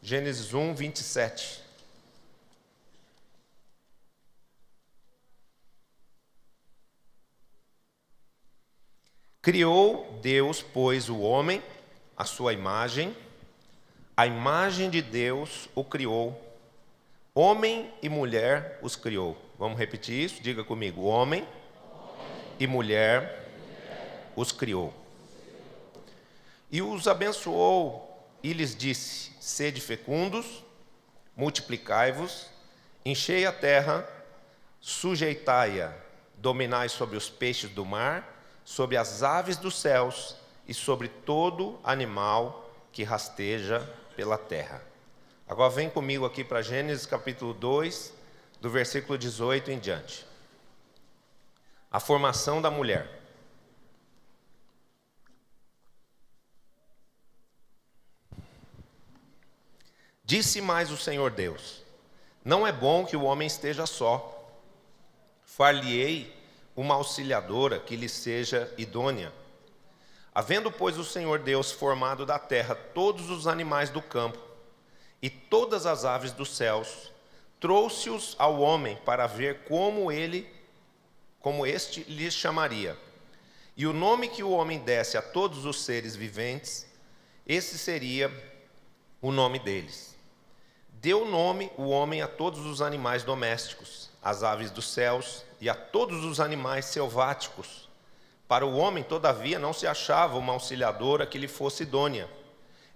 Gênesis 1, 27. Criou Deus, pois, o homem, à sua imagem, a imagem de Deus o criou, homem e mulher os criou. Vamos repetir isso? Diga comigo: homem e mulher os criou. E os abençoou e lhes disse: sede fecundos, multiplicai-vos, enchei a terra, sujeitai-a, dominai sobre os peixes do mar, sobre as aves dos céus e sobre todo animal que rasteja pela terra. Agora vem comigo aqui para Gênesis capítulo 2, do versículo 18 em diante. A formação da mulher. Disse mais o Senhor Deus: não é bom que o homem esteja só. Far-lhe-ei uma auxiliadora que lhe seja idônea. Havendo, pois, o Senhor Deus formado da terra todos os animais do campo e todas as aves dos céus, trouxe-os ao homem para ver como este lhes chamaria. E o nome que o homem desse a todos os seres viventes, esse seria o nome deles. Deu nome o homem a todos os animais domésticos, às aves dos céus e a todos os animais selváticos. Para o homem, todavia, não se achava uma auxiliadora que lhe fosse idônea.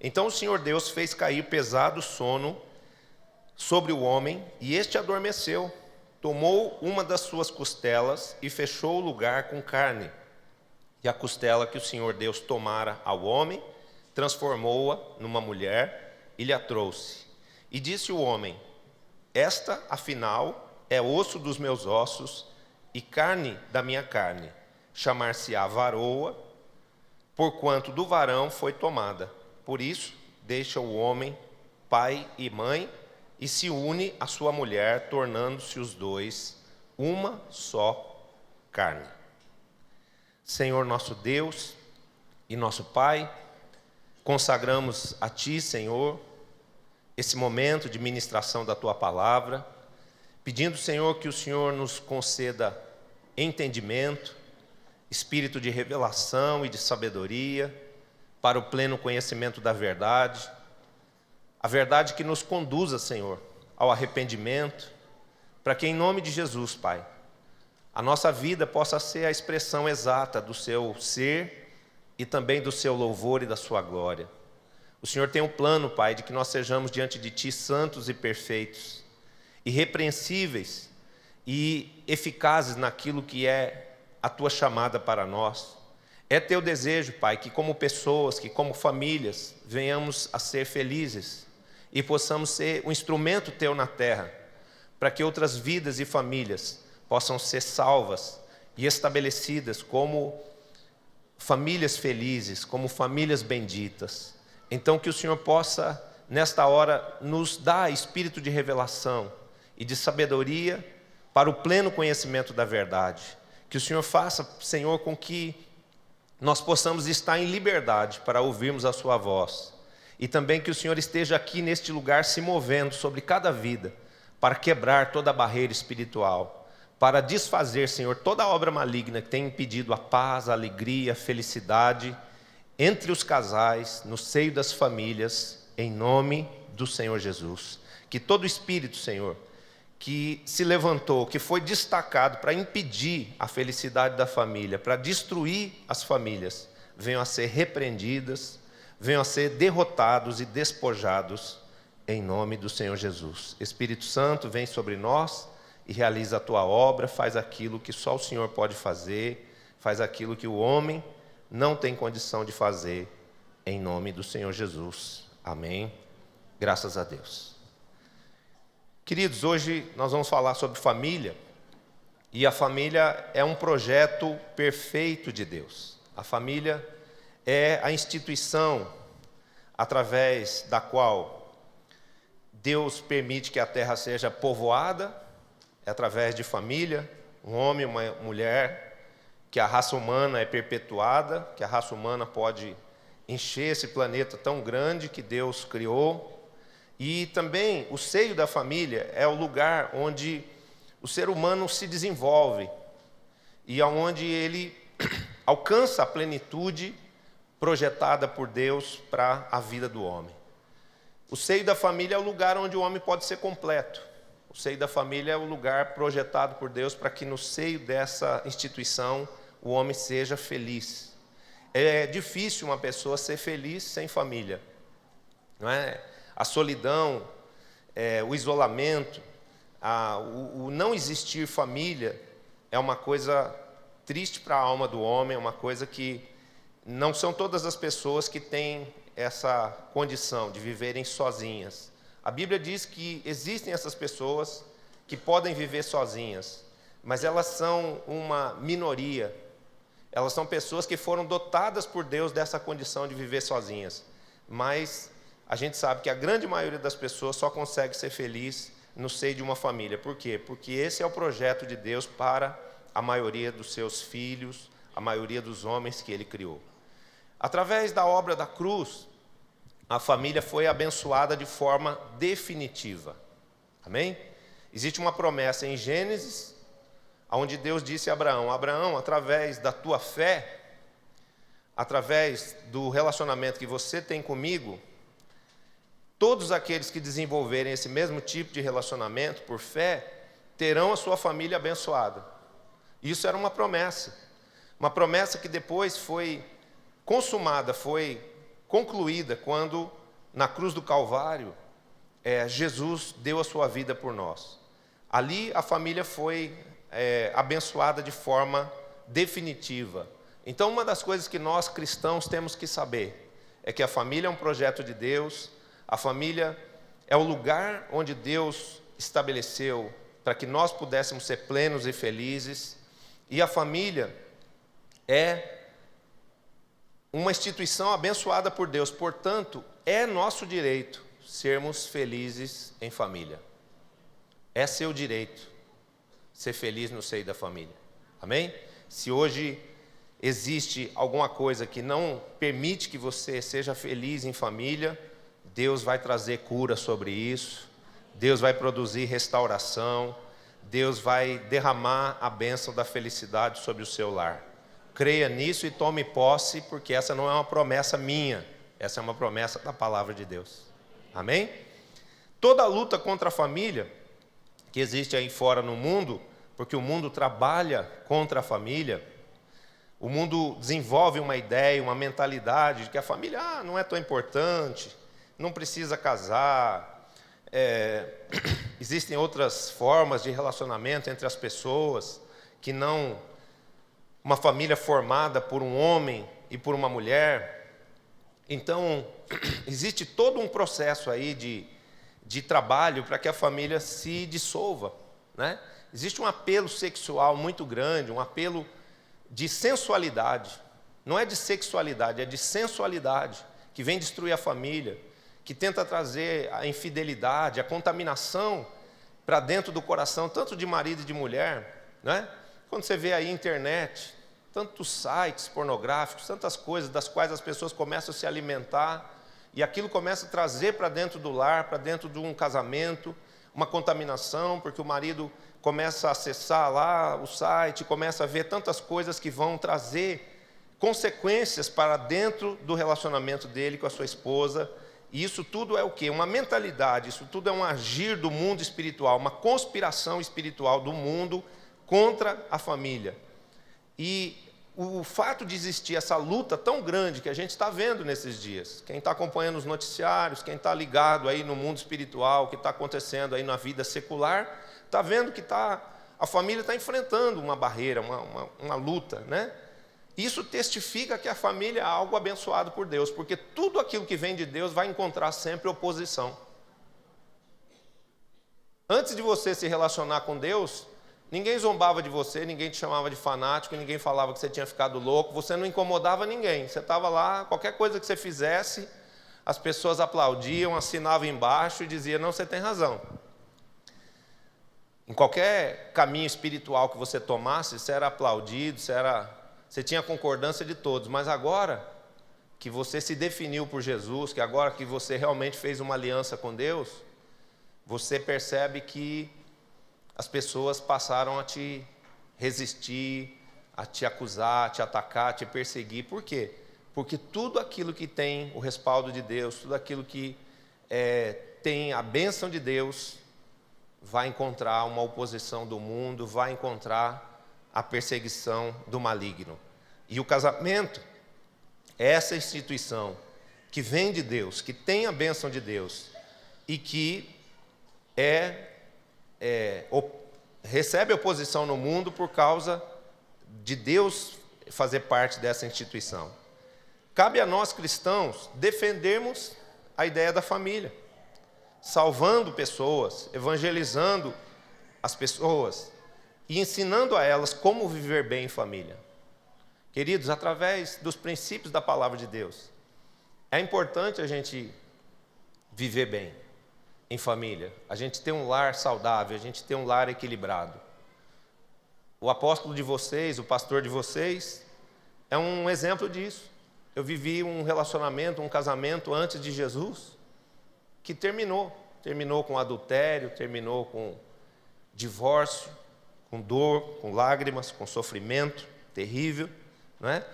Então o Senhor Deus fez cair pesado sono sobre o homem, e este adormeceu. Tomou uma das suas costelas e fechou o lugar com carne. E a costela que o Senhor Deus tomara ao homem, transformou-a numa mulher e lhe a trouxe. E disse o homem: esta, afinal, é osso dos meus ossos e carne da minha carne. Chamar-se-á varoa, porquanto do varão foi tomada. Por isso, deixa o homem pai e mãe e se une à sua mulher, tornando-se os dois uma só carne. Senhor nosso Deus e nosso Pai, consagramos a Ti, Senhor, esse momento de ministração da Tua palavra, pedindo, Senhor, que o Senhor nos conceda entendimento, espírito de revelação e de sabedoria, para o pleno conhecimento da verdade, a verdade que nos conduza, Senhor, ao arrependimento, para que em nome de Jesus, Pai, a nossa vida possa ser a expressão exata do Seu ser e também do Seu louvor e da Sua glória. O Senhor tem um plano, Pai, de que nós sejamos diante de Ti santos e perfeitos, irrepreensíveis e eficazes naquilo que é a Tua chamada para nós. É Teu desejo, Pai, que como pessoas, que como famílias, venhamos a ser felizes e possamos ser um instrumento Teu na terra, para que outras vidas e famílias possam ser salvas e estabelecidas como famílias felizes, como famílias benditas. Então que o Senhor possa, nesta hora, nos dar espírito de revelação e de sabedoria para o pleno conhecimento da verdade. Que o Senhor faça, Senhor, com que nós possamos estar em liberdade para ouvirmos a Sua voz. E também que o Senhor esteja aqui neste lugar se movendo sobre cada vida, para quebrar toda a barreira espiritual, para desfazer, Senhor, toda a obra maligna que tem impedido a paz, a alegria, a felicidade entre os casais, no seio das famílias, em nome do Senhor Jesus. Que todo espírito, Senhor, que se levantou, que foi destacado para impedir a felicidade da família, para destruir as famílias, venham a ser repreendidas, venham a ser derrotados e despojados, em nome do Senhor Jesus. Espírito Santo, vem sobre nós e realiza a Tua obra, faz aquilo que só o Senhor pode fazer, faz aquilo que o homem não tem condição de fazer, em nome do Senhor Jesus. Amém. Graças a Deus. Queridos, hoje nós vamos falar sobre família, e a família é um projeto perfeito de Deus. A família é a instituição através da qual Deus permite que a terra seja povoada, é através de família, um homem e uma mulher, que a raça humana é perpetuada, que a raça humana pode encher esse planeta tão grande que Deus criou. E também o seio da família é o lugar onde o ser humano se desenvolve e onde ele alcança a plenitude projetada por Deus para a vida do homem. O seio da família é o lugar onde o homem pode ser completo. O seio da família é o lugar projetado por Deus para que no seio dessa instituição o homem seja feliz. É difícil uma pessoa ser feliz sem família, não é? A solidão, o isolamento, o não existir família é uma coisa triste para a alma do homem, é uma coisa que não são todas as pessoas que têm essa condição de viverem sozinhas. A Bíblia diz que existem essas pessoas que podem viver sozinhas, mas elas são uma minoria. Elas são pessoas que foram dotadas por Deus dessa condição de viver sozinhas. Mas a gente sabe que a grande maioria das pessoas só consegue ser feliz no seio de uma família. Por quê? Porque esse é o projeto de Deus para a maioria dos seus filhos, a maioria dos homens que Ele criou. Através da obra da cruz, a família foi abençoada de forma definitiva. Amém? Existe uma promessa em Gênesis, onde Deus disse a Abraão: Abraão, através da tua fé, através do relacionamento que você tem comigo, todos aqueles que desenvolverem esse mesmo tipo de relacionamento por fé, terão a sua família abençoada. Isso era uma promessa que depois foi consumada, foi concluída quando, na cruz do Calvário, Jesus deu a sua vida por nós. Ali a família foi abençoada de forma definitiva. Então, uma das coisas que nós cristãos temos que saber é que a família é um projeto de Deus, a família é o lugar onde Deus estabeleceu para que nós pudéssemos ser plenos e felizes, e a família é uma instituição abençoada por Deus, portanto, é nosso direito sermos felizes em família. É seu direito ser feliz no seio da família. Amém? Se hoje existe alguma coisa que não permite que você seja feliz em família, Deus vai trazer cura sobre isso, Deus vai produzir restauração, Deus vai derramar a bênção da felicidade sobre o seu lar. Creia nisso e tome posse, porque essa não é uma promessa minha, essa é uma promessa da palavra de Deus. Amém? Toda a luta contra a família que existe aí fora no mundo, porque o mundo trabalha contra a família, o mundo desenvolve uma ideia, uma mentalidade de que a família não é tão importante, não precisa casar, existem outras formas de relacionamento entre as pessoas que não uma família formada por um homem e por uma mulher. Então, existe todo um processo aí de trabalho para que a família se dissolva, né? Existe um apelo sexual muito grande, um apelo de sensualidade. Não é de sexualidade, é de sensualidade, que vem destruir a família, que tenta trazer a infidelidade, a contaminação para dentro do coração, tanto de marido e de mulher, né? Quando você vê aí a internet, tantos sites pornográficos, tantas coisas das quais as pessoas começam a se alimentar, e aquilo começa a trazer para dentro do lar, para dentro de um casamento, uma contaminação, porque o marido começa a acessar lá o site, começa a ver tantas coisas que vão trazer consequências para dentro do relacionamento dele com a sua esposa. E isso tudo é o quê? Uma mentalidade, isso tudo é um agir do mundo espiritual, uma conspiração espiritual do mundo contra a família. E o fato de existir essa luta tão grande que a gente está vendo nesses dias, quem está acompanhando os noticiários, quem está ligado aí no mundo espiritual, o que está acontecendo aí na vida secular, está vendo que a família está enfrentando uma barreira, uma luta, né? Isso testifica que a família é algo abençoado por Deus, porque tudo aquilo que vem de Deus vai encontrar sempre oposição. Antes de você se relacionar com Deus, ninguém zombava de você, ninguém te chamava de fanático, ninguém falava que você tinha ficado louco, você não incomodava ninguém. Você estava lá, qualquer coisa que você fizesse, as pessoas aplaudiam, assinavam embaixo e diziam: não, você tem razão. Em qualquer caminho espiritual que você tomasse, você era aplaudido, você tinha a concordância de todos. Mas agora, que você se definiu por Jesus, que agora que você realmente fez uma aliança com Deus, você percebe que as pessoas passaram a te resistir, a te acusar, a te atacar, a te perseguir. Por quê? Porque tudo aquilo que tem o respaldo de Deus, tudo aquilo que tem a bênção de Deus, vai encontrar uma oposição do mundo, vai encontrar a perseguição do maligno. E o casamento é essa instituição que vem de Deus, que tem a bênção de Deus e que recebe oposição no mundo por causa de Deus fazer parte dessa instituição. Cabe a nós cristãos defendermos a ideia da família, salvando pessoas, evangelizando as pessoas e ensinando a elas como viver bem em família. Queridos, através dos princípios da palavra de Deus, é importante a gente viver bem em família, a gente ter um lar saudável, a gente ter um lar equilibrado. O apóstolo de vocês, o pastor de vocês, é um exemplo disso. Eu vivi um relacionamento, um casamento antes de Jesus, que terminou com adultério, terminou com divórcio, com dor, com lágrimas, com sofrimento terrível, não é?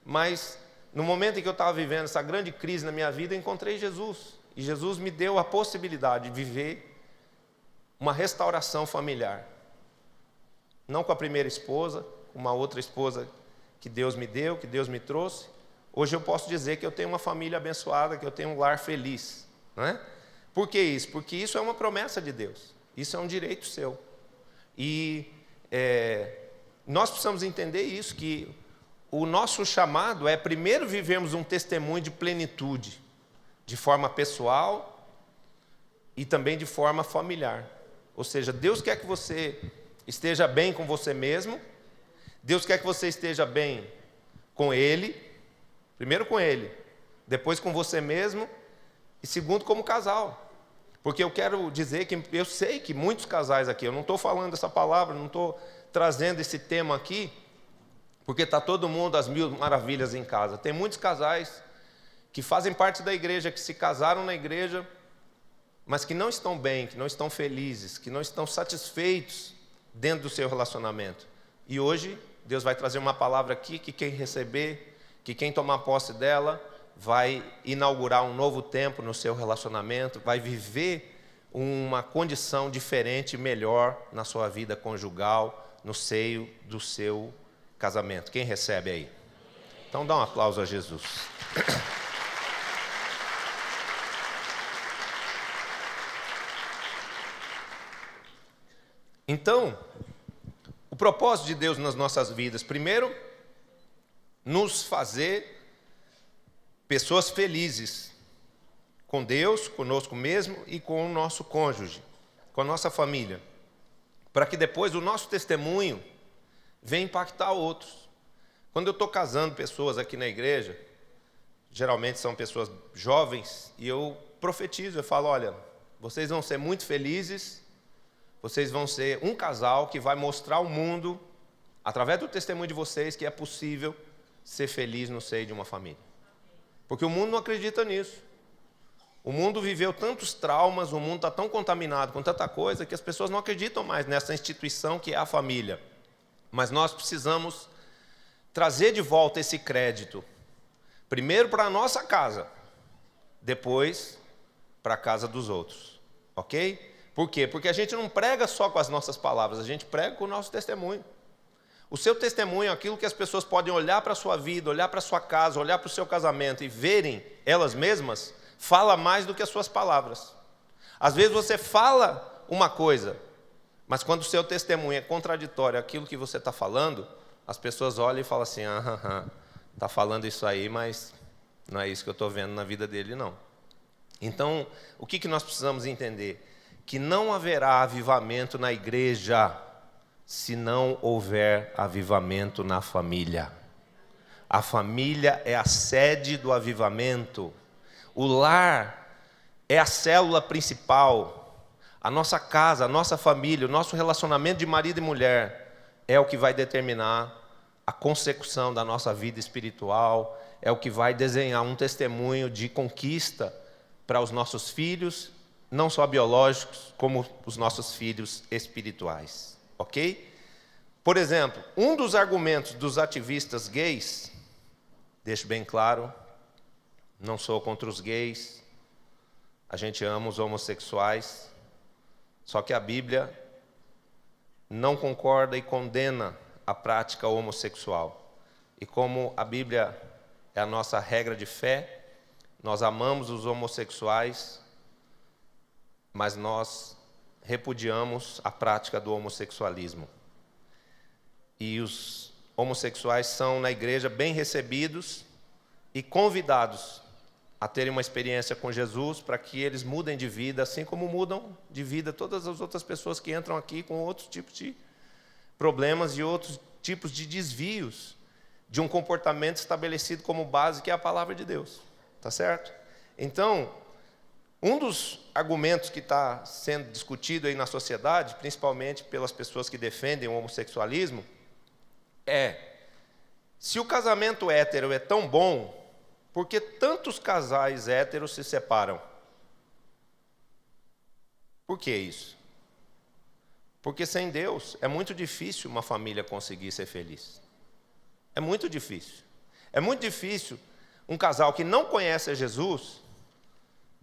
Mas no momento em que eu estava vivendo essa grande crise na minha vida, eu encontrei Jesus. E Jesus me deu a possibilidade de viver uma restauração familiar. Não com a primeira esposa, com uma outra esposa que Deus me deu, que Deus me trouxe. Hoje eu posso dizer que eu tenho uma família abençoada, que eu tenho um lar feliz, não é? Por que isso? Porque isso é uma promessa de Deus. Isso é um direito seu. E nós precisamos entender isso, que o nosso chamado é primeiro vivermos um testemunho de plenitude, de forma pessoal e também de forma familiar. Ou seja, Deus quer que você esteja bem com você mesmo, Deus quer que você esteja bem com Ele, primeiro com Ele, depois com você mesmo e segundo como casal. Porque eu quero dizer que eu sei que muitos casais aqui, eu não estou falando essa palavra, não estou trazendo esse tema aqui, porque está todo mundo às mil maravilhas em casa. Tem muitos casais que fazem parte da igreja, que se casaram na igreja, mas que não estão bem, que não estão felizes, que não estão satisfeitos dentro do seu relacionamento. E hoje, Deus vai trazer uma palavra aqui que quem receber, que quem tomar posse dela, vai inaugurar um novo tempo no seu relacionamento, vai viver uma condição diferente e melhor na sua vida conjugal, no seio do seu casamento. Quem recebe aí? Então dá um aplauso a Jesus. Então, o propósito de Deus nas nossas vidas, primeiro, nos fazer pessoas felizes com Deus, conosco mesmo e com o nosso cônjuge, com a nossa família, para que depois o nosso testemunho venha impactar outros. Quando eu estou casando pessoas aqui na igreja, geralmente são pessoas jovens, e eu profetizo, eu falo, olha, vocês vão ser muito felizes, vocês vão ser um casal que vai mostrar ao mundo, através do testemunho de vocês, que é possível ser feliz no seio de uma família. Porque o mundo não acredita nisso. O mundo viveu tantos traumas, o mundo está tão contaminado com tanta coisa, que as pessoas não acreditam mais nessa instituição que é a família. Mas nós precisamos trazer de volta esse crédito, primeiro para a nossa casa, depois para a casa dos outros. Ok? Por quê? Porque a gente não prega só com as nossas palavras, a gente prega com o nosso testemunho. O seu testemunho é aquilo que as pessoas podem olhar para a sua vida, olhar para a sua casa, olhar para o seu casamento e verem elas mesmas, fala mais do que as suas palavras. Às vezes você fala uma coisa, mas quando o seu testemunho é contraditório àquilo que você está falando, as pessoas olham e falam assim, está falando isso aí, mas não é isso que eu estou vendo na vida dele, não. Então, o que nós precisamos entender? Que não haverá avivamento na igreja se não houver avivamento na família. A família é a sede do avivamento. O lar é a célula principal. A nossa casa, a nossa família, o nosso relacionamento de marido e mulher é o que vai determinar a consecução da nossa vida espiritual, é o que vai desenhar um testemunho de conquista para os nossos filhos, não só biológicos, como os nossos filhos espirituais, ok? Por exemplo, um dos argumentos dos ativistas gays, deixo bem claro, não sou contra os gays, a gente ama os homossexuais, só que a Bíblia não concorda e condena a prática homossexual. E como a Bíblia é a nossa regra de fé, nós amamos os homossexuais, mas nós repudiamos a prática do homossexualismo. E os homossexuais são na igreja bem recebidos e convidados a terem uma experiência com Jesus para que eles mudem de vida, assim como mudam de vida todas as outras pessoas que entram aqui com outros tipos de problemas e outros tipos de desvios de um comportamento estabelecido como base, que é a palavra de Deus. Tá certo? Então, um dos argumentos que está sendo discutido aí na sociedade, principalmente pelas pessoas que defendem o homossexualismo, é: se o casamento hétero é tão bom, por que tantos casais héteros se separam? Por que isso? Porque sem Deus é muito difícil uma família conseguir ser feliz. É muito difícil. É muito difícil um casal que não conhece a Jesus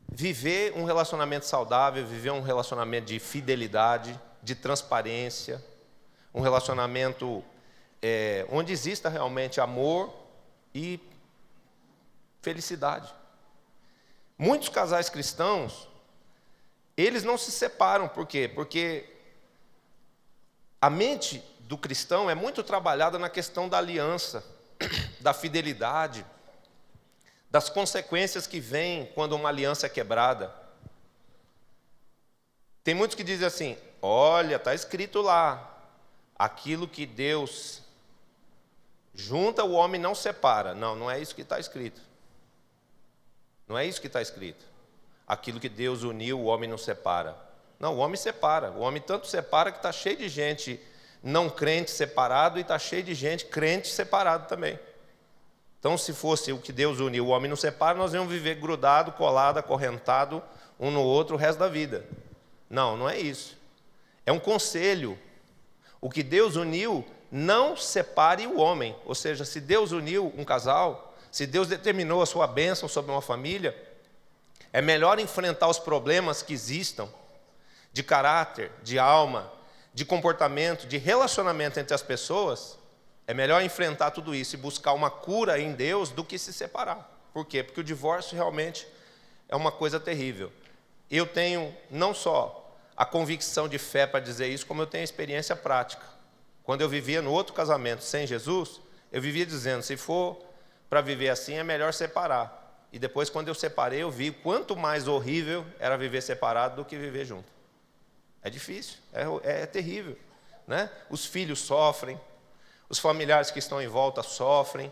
viver um relacionamento saudável, viver um relacionamento de fidelidade, de transparência, um relacionamento onde exista realmente amor e felicidade. Muitos casais cristãos, eles não se separam. Por quê? Porque a mente do cristão é muito trabalhada na questão da aliança, da fidelidade, das consequências que vêm quando uma aliança é quebrada. Tem muitos que dizem assim: olha, está escrito lá, aquilo que Deus junta, o homem não separa. Não, não é isso que está escrito. Não é isso que está escrito. Aquilo que Deus uniu, o homem não separa. Não, o homem separa. O homem tanto separa que está cheio de gente não crente separado e está cheio de gente crente separado também. Então, se fosse o que Deus uniu, o homem não separa, nós íamos viver grudado, colado, acorrentado um no outro o resto da vida. Não, não é isso. É um conselho. O que Deus uniu, não separe o homem. Ou seja, se Deus uniu um casal, se Deus determinou a sua bênção sobre uma família, é melhor enfrentar os problemas que existam de caráter, de alma, de comportamento, de relacionamento entre as pessoas. É melhor enfrentar tudo isso e buscar uma cura em Deus do que se separar. Por quê? Porque o divórcio realmente é uma coisa terrível. Eu tenho não só a convicção de fé para dizer isso, como eu tenho a experiência prática. Quando eu vivia no outro casamento sem Jesus, eu vivia dizendo: se for para viver assim, é melhor separar. E depois, quando eu separei, eu vi quanto mais horrível era viver separado do que viver junto. É difícil, é terrível, né? Os filhos sofrem, os familiares que estão em volta sofrem,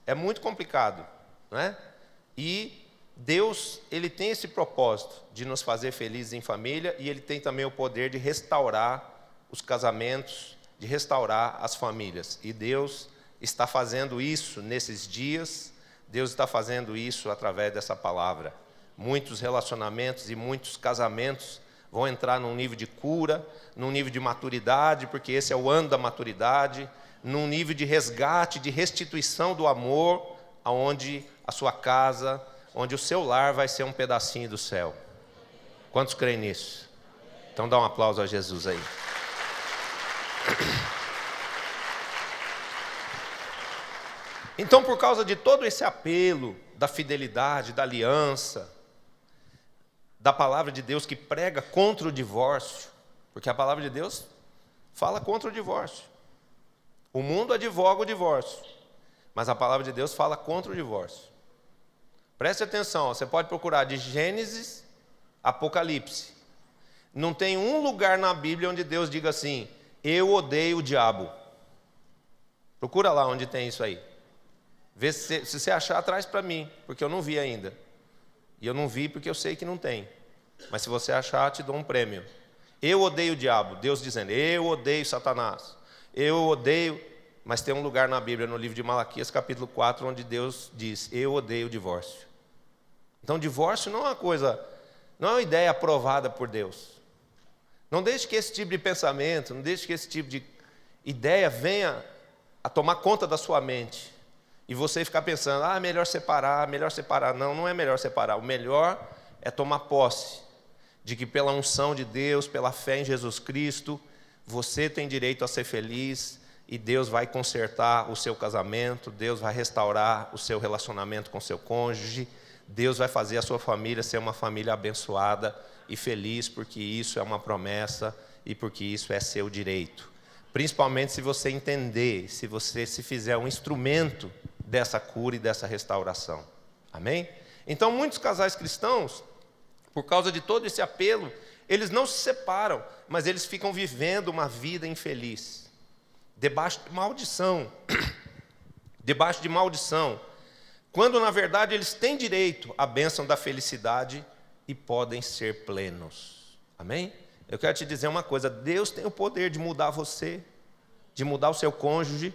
é muito complicado, né? E Deus, Ele tem esse propósito de nos fazer felizes em família, e Ele tem também o poder de restaurar os casamentos, de restaurar as famílias. E Deus está fazendo isso nesses dias, Deus está fazendo isso através dessa palavra. Muitos relacionamentos e muitos casamentos vão entrar num nível de cura, num nível de maturidade, porque esse é o ano da maturidade, num nível de resgate, de restituição do amor, aonde a sua casa, onde o seu lar vai ser um pedacinho do céu. Quantos creem nisso? Então dá um aplauso a Jesus aí. Então, por causa de todo esse apelo da fidelidade, da aliança, da palavra de Deus que prega contra o divórcio, porque a palavra de Deus fala contra o divórcio. O mundo advoga o divórcio, mas a palavra de Deus fala contra o divórcio. Preste atenção, você pode procurar de Gênesis a Apocalipse. Não tem um lugar na Bíblia onde Deus diga assim: eu odeio o diabo. Procura lá onde tem isso aí. Vê se você achar, traz para mim, porque eu não vi ainda. E eu não vi porque eu sei que não tem. Mas se você achar, te dou um prêmio. Eu odeio o diabo. Deus dizendo: eu odeio Satanás. Eu odeio. mas tem um lugar na Bíblia, no livro de Malaquias, capítulo 4, onde Deus diz: eu odeio o divórcio. Então, divórcio não é uma coisa, não é uma ideia aprovada por Deus. Não deixe que esse tipo de pensamento, não deixe que esse tipo de ideia venha a tomar conta da sua mente. E você ficar pensando, melhor separar, melhor separar. Não, não é melhor separar. O melhor é tomar posse de que pela unção de Deus, pela fé em Jesus Cristo, você tem direito a ser feliz e Deus vai consertar o seu casamento, Deus vai restaurar o seu relacionamento com seu cônjuge, Deus vai fazer a sua família ser uma família abençoada e feliz, porque isso é uma promessa e porque isso é seu direito. Principalmente se você entender, se você se fizer um instrumento dessa cura e dessa restauração. Amém? Então, muitos casais cristãos, por causa de todo esse apelo, eles não se separam, mas eles ficam vivendo uma vida infeliz, debaixo de maldição, debaixo de maldição, quando na verdade eles têm direito à bênção da felicidade e podem ser plenos. Amém? Eu quero te dizer uma coisa, Deus tem o poder de mudar você, de mudar o seu cônjuge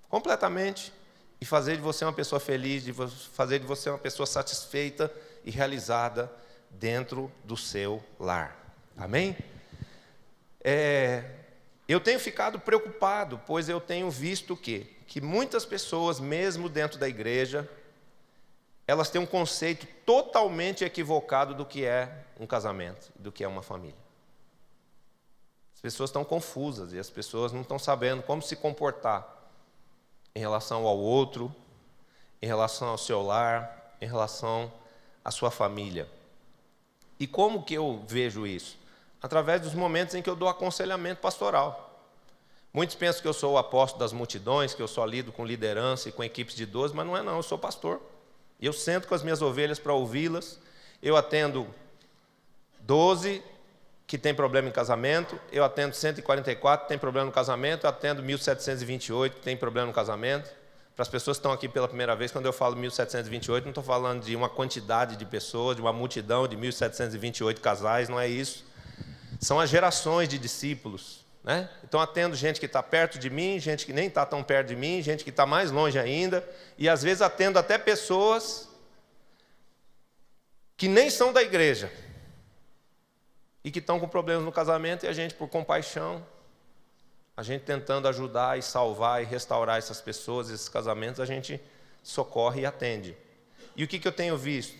completamente e fazer de você uma pessoa feliz, de fazer de você uma pessoa satisfeita e realizada dentro do seu lar. Amém? Eu tenho ficado preocupado, pois eu tenho visto que muitas pessoas, mesmo dentro da igreja, elas têm um conceito totalmente equivocado do que é um casamento, do que é uma família. As pessoas estão confusas e as pessoas não estão sabendo como se comportar em relação ao outro, em relação ao seu lar, em relação à sua família. E como que eu vejo isso? Através dos momentos em que eu dou aconselhamento pastoral. Muitos pensam que eu sou o apóstolo das multidões, que eu só lido com liderança e com equipes de 12, mas não é não, eu sou pastor. E eu sento com as minhas ovelhas para ouvi-las, eu atendo 12 que tem problema em casamento, eu atendo 144 que tem problema no casamento, eu atendo 1728 que tem problema no casamento. Para as pessoas que estão aqui pela primeira vez, quando eu falo 1728, não estou falando de uma quantidade de pessoas, de uma multidão de 1728 casais, não é isso. São as gerações de discípulos, né? Então atendo gente que está perto de mim, gente que nem está tão perto de mim, gente que está mais longe ainda, e às vezes atendo até pessoas que nem são da igreja e que estão com problemas no casamento, e a gente, por compaixão, a gente tentando ajudar e salvar e restaurar essas pessoas, esses casamentos, a gente socorre e atende. E o que eu tenho visto?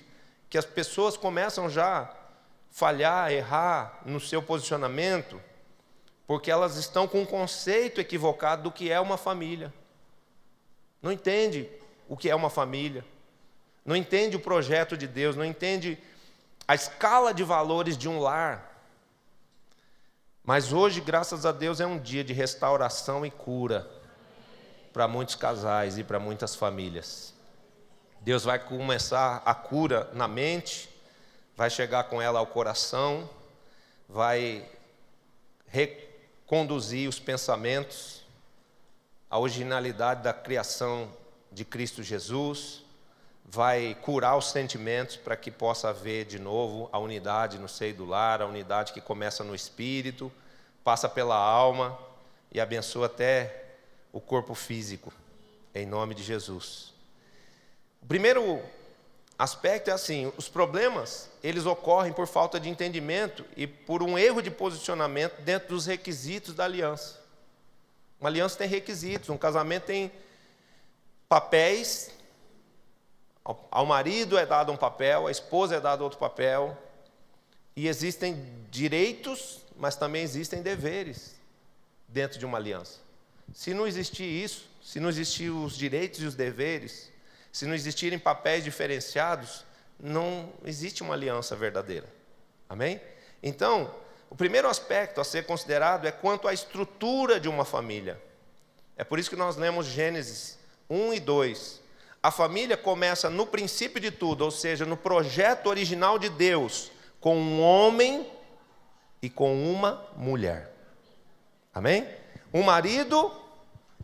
Que as pessoas começam já a falhar, errar no seu posicionamento, porque elas estão com um conceito equivocado do que é uma família. Não entende o que é uma família, não entende o projeto de Deus, não entende a escala de valores de um lar. Mas hoje, graças a Deus, é um dia de restauração e cura para muitos casais e para muitas famílias. Deus vai começar a cura na mente, vai chegar com ela ao coração, vai reconduzir os pensamentos, a originalidade da criação de Cristo Jesus, vai curar os sentimentos para que possa haver de novo a unidade no seio do lar, a unidade que começa no espírito, passa pela alma e abençoa até o corpo físico, em nome de Jesus. O primeiro aspecto é assim, os problemas, eles ocorrem por falta de entendimento e por um erro de posicionamento dentro dos requisitos da aliança. Uma aliança tem requisitos, um casamento tem papéis. Ao marido é dado um papel, à esposa é dado outro papel, e existem direitos, mas também existem deveres dentro de uma aliança. Se não existir isso, se não existir os direitos e os deveres, se não existirem papéis diferenciados, não existe uma aliança verdadeira. Amém? Então, o primeiro aspecto a ser considerado é quanto à estrutura de uma família. É por isso que nós lemos Gênesis 1 e 2. A família começa no princípio de tudo, ou seja, no projeto original de Deus, com um homem e com uma mulher. Amém? Um marido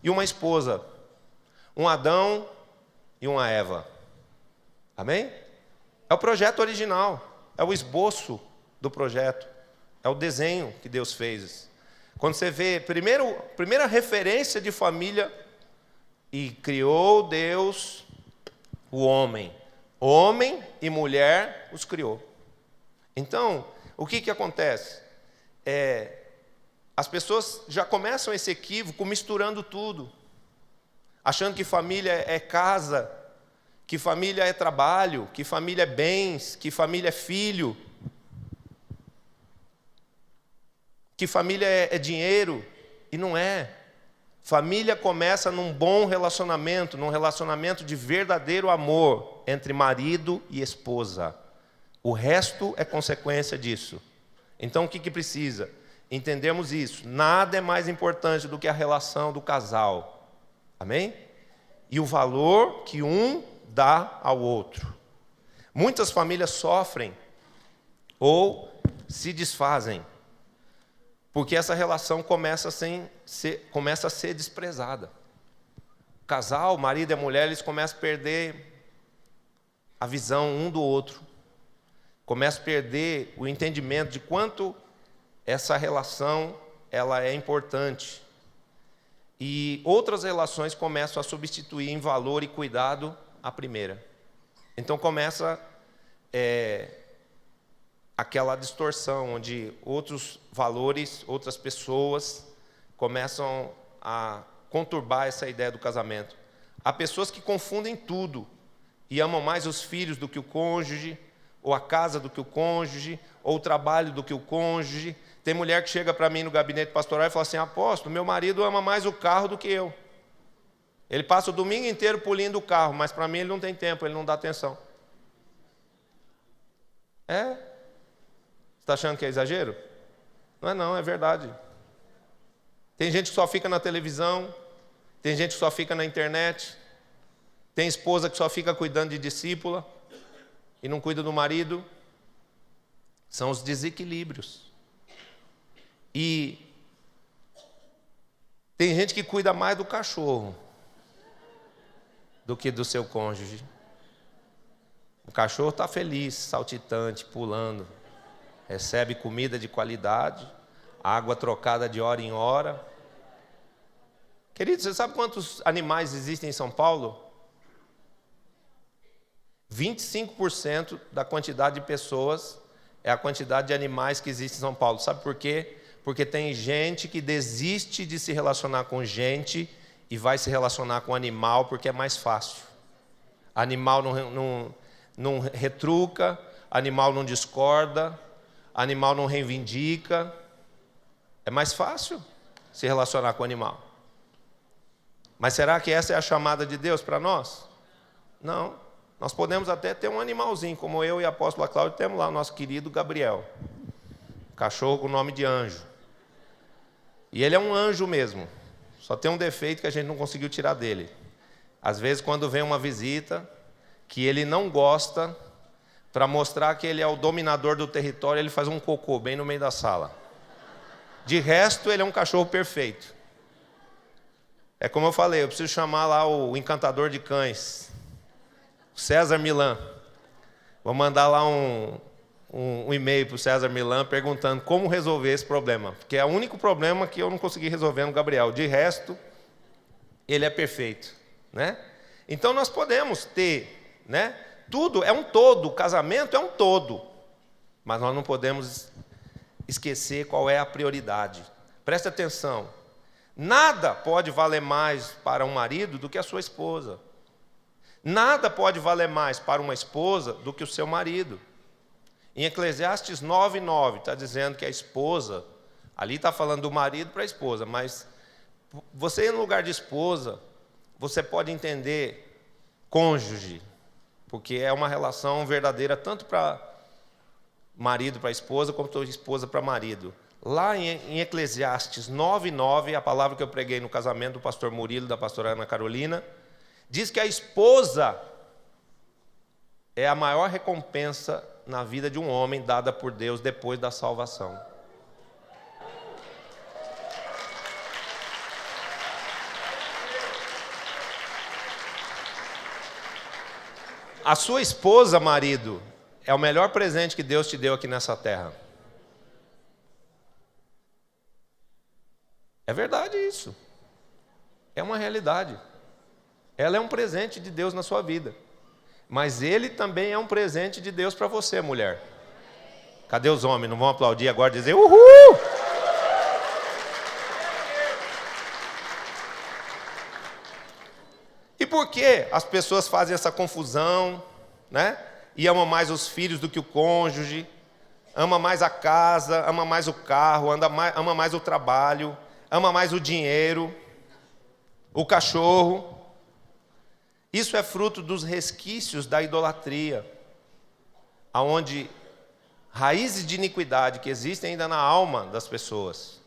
e uma esposa. Um Adão e uma Eva. Amém? É o projeto original, é o esboço do projeto, é o desenho que Deus fez. Quando você vê, primeira referência de família, e criou Deus o homem. Homem e mulher os criou. Então, o que acontece? As pessoas já começam esse equívoco misturando tudo. Achando que família é casa, que família é trabalho, que família é bens, que família é filho, que família é dinheiro, e não é. Família começa num bom relacionamento, num relacionamento de verdadeiro amor entre marido e esposa. O resto é consequência disso. Então o que precisa? Entendemos isso. Nada é mais importante do que a relação do casal. Amém? E o valor que um dá ao outro. Muitas famílias sofrem ou se desfazem porque essa relação começa a ser desprezada. O casal, o marido e a mulher, eles começam a perder a visão um do outro. Começam a perder o entendimento de quanto essa relação ela é importante. E outras relações começam a substituir em valor e cuidado a primeira. Então começa aquela distorção, onde outros valores, outras pessoas começam a conturbar essa ideia do casamento. Há pessoas que confundem tudo e amam mais os filhos do que o cônjuge, ou a casa do que o cônjuge, ou o trabalho do que o cônjuge. Tem mulher que chega para mim no gabinete pastoral e fala assim: apóstolo, meu marido ama mais o carro do que eu. Ele passa o domingo inteiro polindo o carro, mas para mim ele não tem tempo, ele não dá atenção. Você está achando que é exagero? Não, é verdade. Tem gente que só fica na televisão, tem gente que só fica na internet, tem esposa que só fica cuidando de discípula e não cuida do marido. São os desequilíbrios. E tem gente que cuida mais do cachorro do que do seu cônjuge. O cachorro está feliz, saltitante, pulando. Recebe comida de qualidade, água trocada de hora em hora. Querido, você sabe quantos animais existem em São Paulo? 25% da quantidade de pessoas é a quantidade de animais que existe em São Paulo. Sabe por quê? Porque tem gente que desiste de se relacionar com gente e vai se relacionar com animal porque é mais fácil. Animal não retruca, animal não discorda, animal não reivindica. É mais fácil se relacionar com o animal. Mas será que essa é a chamada de Deus para nós? Não. Nós podemos até ter um animalzinho, como eu e a apóstola Cláudia temos lá o nosso querido Gabriel. Cachorro com nome de anjo. E ele é um anjo mesmo. Só tem um defeito que a gente não conseguiu tirar dele. Às vezes, quando vem uma visita que ele não gosta, para mostrar que ele é o dominador do território, ele faz um cocô bem no meio da sala. De resto, ele é um cachorro perfeito. É como eu falei, eu preciso chamar lá o encantador de cães, César Milan. Vou mandar lá um e-mail para o César Milan perguntando como resolver esse problema. Porque é o único problema que eu não consegui resolver no Gabriel. De resto, ele é perfeito, né? Então nós podemos ter, né? Tudo é um todo, o casamento é um todo. Mas nós não podemos esquecer qual é a prioridade. Preste atenção. Nada pode valer mais para um marido do que a sua esposa. Nada pode valer mais para uma esposa do que o seu marido. Em Eclesiastes 9:9 está dizendo que a esposa, ali está falando do marido para a esposa, mas você, no lugar de esposa, você pode entender cônjuge, porque é uma relação verdadeira tanto para marido para esposa, como para esposa para marido. Lá em Eclesiastes 9:9, a palavra que eu preguei no casamento do pastor Murilo e da pastora Ana Carolina, diz que a esposa é a maior recompensa na vida de um homem dada por Deus depois da salvação. A sua esposa, marido, é o melhor presente que Deus te deu aqui nessa terra. É verdade isso. É uma realidade. Ela é um presente de Deus na sua vida. Mas ele também é um presente de Deus para você, mulher. Cadê os homens? Não vão aplaudir agora e dizer uhul! E por que as pessoas fazem essa confusão, né? E amam mais os filhos do que o cônjuge, ama mais a casa, ama mais o carro, ama mais o trabalho, ama mais o dinheiro, o cachorro. Isso é fruto dos resquícios da idolatria, aonde raízes de iniquidade que existem ainda na alma das pessoas.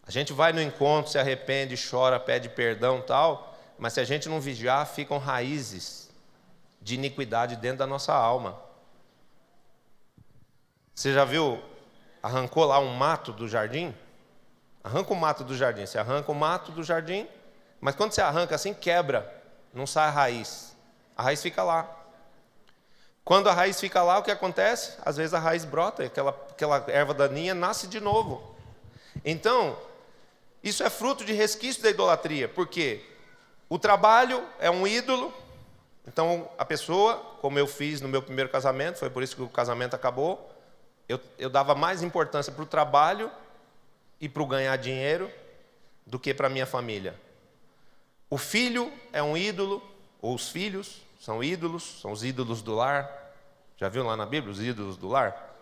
A gente vai no encontro, se arrepende, chora, pede perdão, tal, mas se a gente não vigiar, ficam raízes de iniquidade dentro da nossa alma. Você já viu, arrancou lá um mato do jardim? Arranca o mato do jardim, você arranca o mato do jardim, mas quando você arranca assim, quebra, não sai a raiz fica lá. Quando a raiz fica lá, o que acontece? Às vezes a raiz brota, aquela erva daninha nasce de novo. Então, isso é fruto de resquício da idolatria, porque o trabalho é um ídolo. Então, a pessoa, como eu fiz no meu primeiro casamento, foi por isso que o casamento acabou, eu dava mais importância para o trabalho e para o ganhar dinheiro do que para a minha família. O filho é um ídolo, ou os filhos são ídolos, são os ídolos do lar. Já viu lá na Bíblia os ídolos do lar?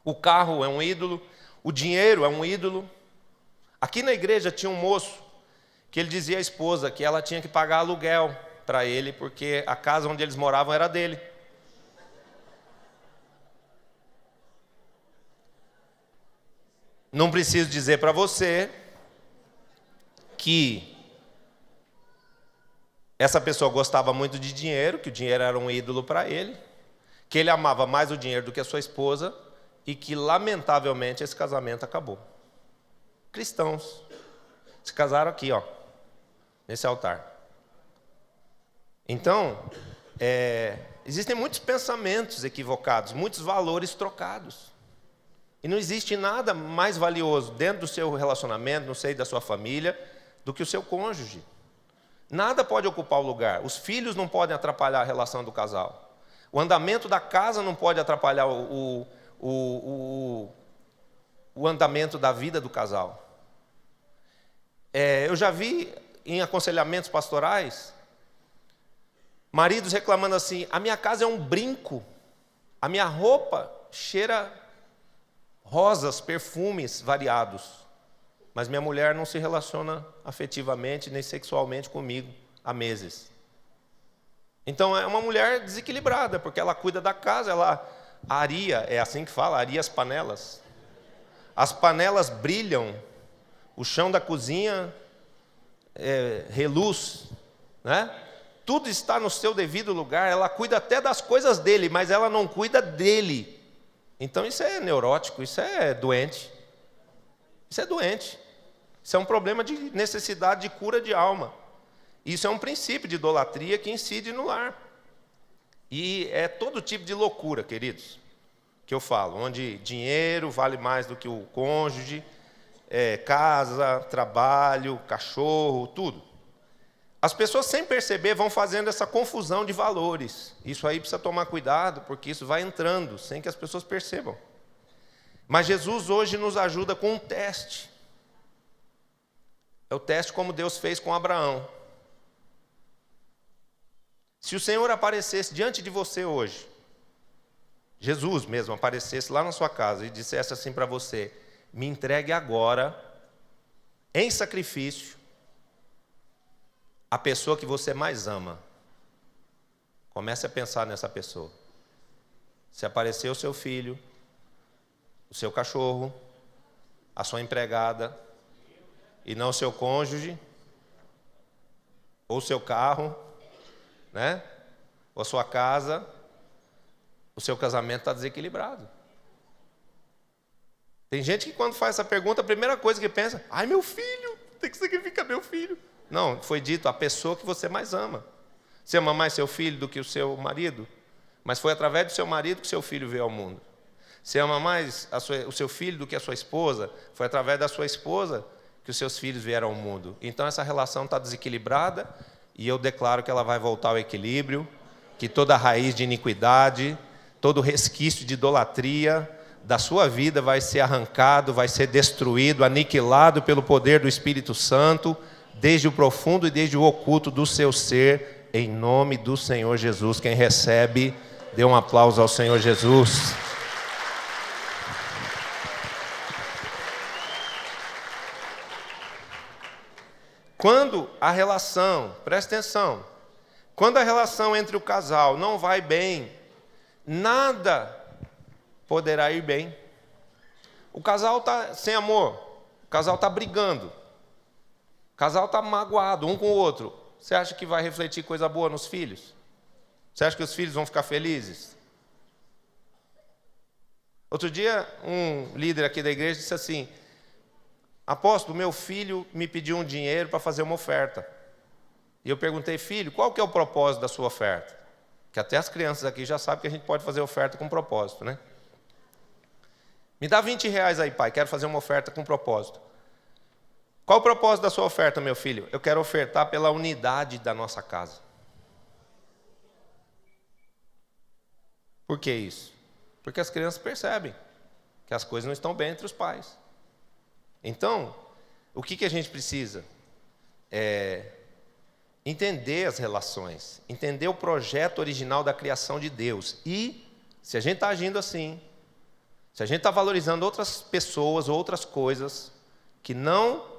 O carro é um ídolo, o dinheiro é um ídolo. Aqui na igreja tinha um moço que ele dizia à esposa que ela tinha que pagar aluguel para ele, porque a casa onde eles moravam era dele. Não preciso dizer para você que essa pessoa gostava muito de dinheiro, que o dinheiro era um ídolo para ele, que ele amava mais o dinheiro do que a sua esposa e que, lamentavelmente, esse casamento acabou. Cristãos se casaram aqui, ó, nesse altar. Então, existem muitos pensamentos equivocados, muitos valores trocados. E não existe nada mais valioso dentro do seu relacionamento, no seio da sua família, do que o seu cônjuge. Nada pode ocupar o lugar. Os filhos não podem atrapalhar a relação do casal. O andamento da casa não pode atrapalhar o andamento da vida do casal. Eu já vi em aconselhamentos pastorais maridos reclamando assim: a minha casa é um brinco, a minha roupa cheira rosas, perfumes variados, mas minha mulher não se relaciona afetivamente nem sexualmente comigo há meses. Então é uma mulher desequilibrada, porque ela cuida da casa, ela aria, é assim que fala, aria as panelas. As panelas brilham, o chão da cozinha reluz, né? Tudo está no seu devido lugar, ela cuida até das coisas dele, mas ela não cuida dele. Então isso é neurótico, isso é doente. Isso é doente. Isso é um problema de necessidade de cura de alma. Isso é um princípio de idolatria que incide no lar. E é todo tipo de loucura, queridos, que eu falo, onde dinheiro vale mais do que o cônjuge, casa, trabalho, cachorro, tudo. As pessoas, sem perceber, vão fazendo essa confusão de valores. Isso aí precisa tomar cuidado, porque isso vai entrando, sem que as pessoas percebam. Mas Jesus hoje nos ajuda com um teste. É o teste como Deus fez com Abraão. Se o Senhor aparecesse diante de você hoje, Jesus mesmo aparecesse lá na sua casa e dissesse assim para você: me entregue agora, em sacrifício, a pessoa que você mais ama. Comece a pensar nessa pessoa. Se aparecer o seu filho, o seu cachorro, a sua empregada, e não o seu cônjuge, ou o seu carro, né? Ou a sua casa, o seu casamento está desequilibrado. Tem gente que, quando faz essa pergunta, a primeira coisa que pensa: ai, meu filho, tem que sacrificar meu filho. Não, foi dito a pessoa que você mais ama. Você ama mais seu filho do que o seu marido? Mas foi através do seu marido que seu filho veio ao mundo. Você ama mais o seu filho do que a sua esposa? Foi através da sua esposa que que os seus filhos vieram ao mundo. Então essa relação está desequilibrada e eu declaro que ela vai voltar ao equilíbrio, que toda raiz de iniquidade, todo resquício de idolatria da sua vida vai ser arrancado, vai ser destruído, aniquilado pelo poder do Espírito Santo, desde o profundo e desde o oculto do seu ser, em nome do Senhor Jesus. Quem recebe, dê um aplauso ao Senhor Jesus. Quando a relação, presta atenção, quando a relação entre o casal não vai bem, nada poderá ir bem. O casal está sem amor, o casal está brigando, o casal está magoado um com o outro. Você acha que vai refletir coisa boa nos filhos? Você acha que os filhos vão ficar felizes? Outro dia, um líder aqui da igreja disse assim: apóstolo, meu filho me pediu um dinheiro para fazer uma oferta. E eu perguntei: filho, qual que é o propósito da sua oferta? Que até as crianças aqui já sabem que a gente pode fazer oferta com propósito, né? Me dá 20 reais aí, pai, quero fazer uma oferta com propósito. Qual o propósito da sua oferta, meu filho? Eu quero ofertar pela unidade da nossa casa. Por que isso? Porque as crianças percebem que as coisas não estão bem entre os pais. Então, o que a gente precisa? Entender as relações, entender o projeto original da criação de Deus. E, se a gente está agindo assim, se a gente está valorizando outras pessoas, outras coisas, que não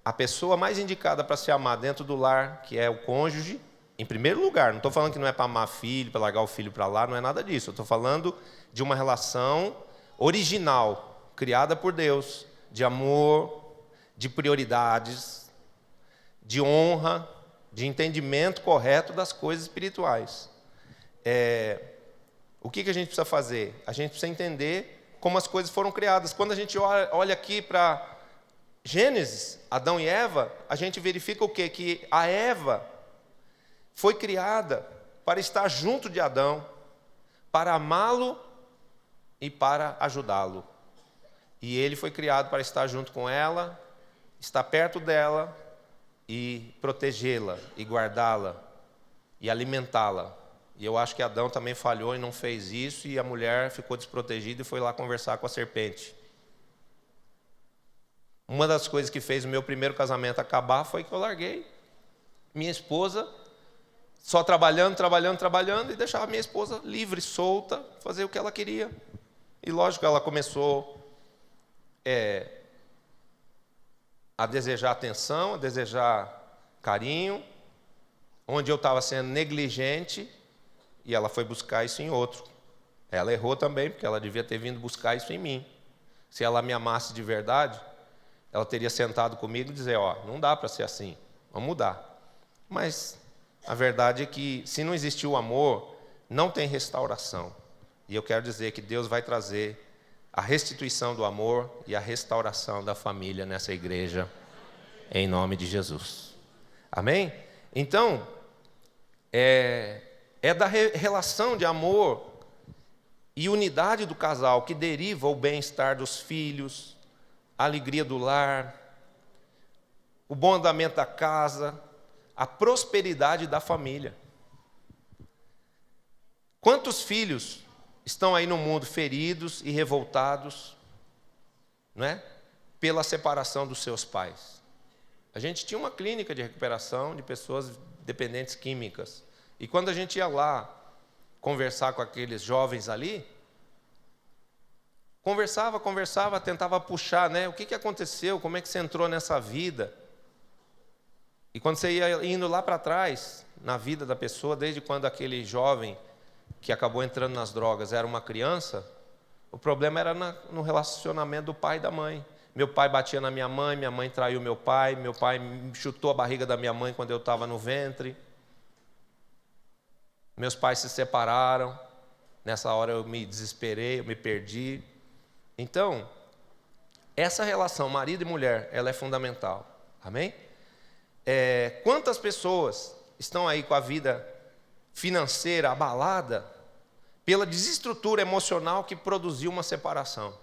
a pessoa mais indicada para se amar dentro do lar, que é o cônjuge, em primeiro lugar, não estou falando que não é para amar filho, para largar o filho para lá, não é nada disso. Eu estou falando de uma relação original, criada por Deus, de amor, de prioridades, de honra, de entendimento correto das coisas espirituais. O que a gente precisa fazer? A gente precisa entender como as coisas foram criadas. Quando a gente olha aqui para Gênesis, Adão e Eva, a gente verifica o quê? Que a Eva foi criada para estar junto de Adão, para amá-lo e para ajudá-lo. E ele foi criado para estar junto com ela, estar perto dela e protegê-la, e guardá-la, e alimentá-la. E eu acho que Adão também falhou e não fez isso, e a mulher ficou desprotegida e foi lá conversar com a serpente. Uma das coisas que fez o meu primeiro casamento acabar foi que eu larguei minha esposa, só trabalhando, e deixava minha esposa livre, solta, fazer o que ela queria. E lógico, ela começou a desejar atenção, a desejar carinho, onde eu estava sendo negligente, e ela foi buscar isso em outro. Ela errou também, porque ela devia ter vindo buscar isso em mim. Se ela me amasse de verdade, ela teria sentado comigo e dizer: ó, não dá para ser assim, vamos mudar. Mas a verdade é que, se não existir o amor, não tem restauração. E eu quero dizer que Deus vai trazer a restituição do amor e a restauração da família nessa igreja, em nome de Jesus. Amém? Então, é da relação de amor e unidade do casal que deriva o bem-estar dos filhos, a alegria do lar, o bom andamento da casa, a prosperidade da família. Quantos filhos estão aí no mundo feridos e revoltados, não é? Pela separação dos seus pais? A gente tinha uma clínica de recuperação de pessoas dependentes químicas. E quando a gente ia lá conversar com aqueles jovens ali, conversava, tentava puxar, né? O que aconteceu? Como é que você entrou nessa vida? E quando você ia indo lá para trás, na vida da pessoa, desde quando aquele jovem que acabou entrando nas drogas era uma criança, o problema era no relacionamento do pai e da mãe. Meu pai batia na minha mãe traiu meu pai chutou a barriga da minha mãe quando eu estava no ventre. Meus pais se separaram, nessa hora eu me desesperei, eu me perdi. Então, essa relação marido e mulher, ela é fundamental, amém? Quantas pessoas estão aí com a vida financeira abalada pela desestrutura emocional que produziu uma separação?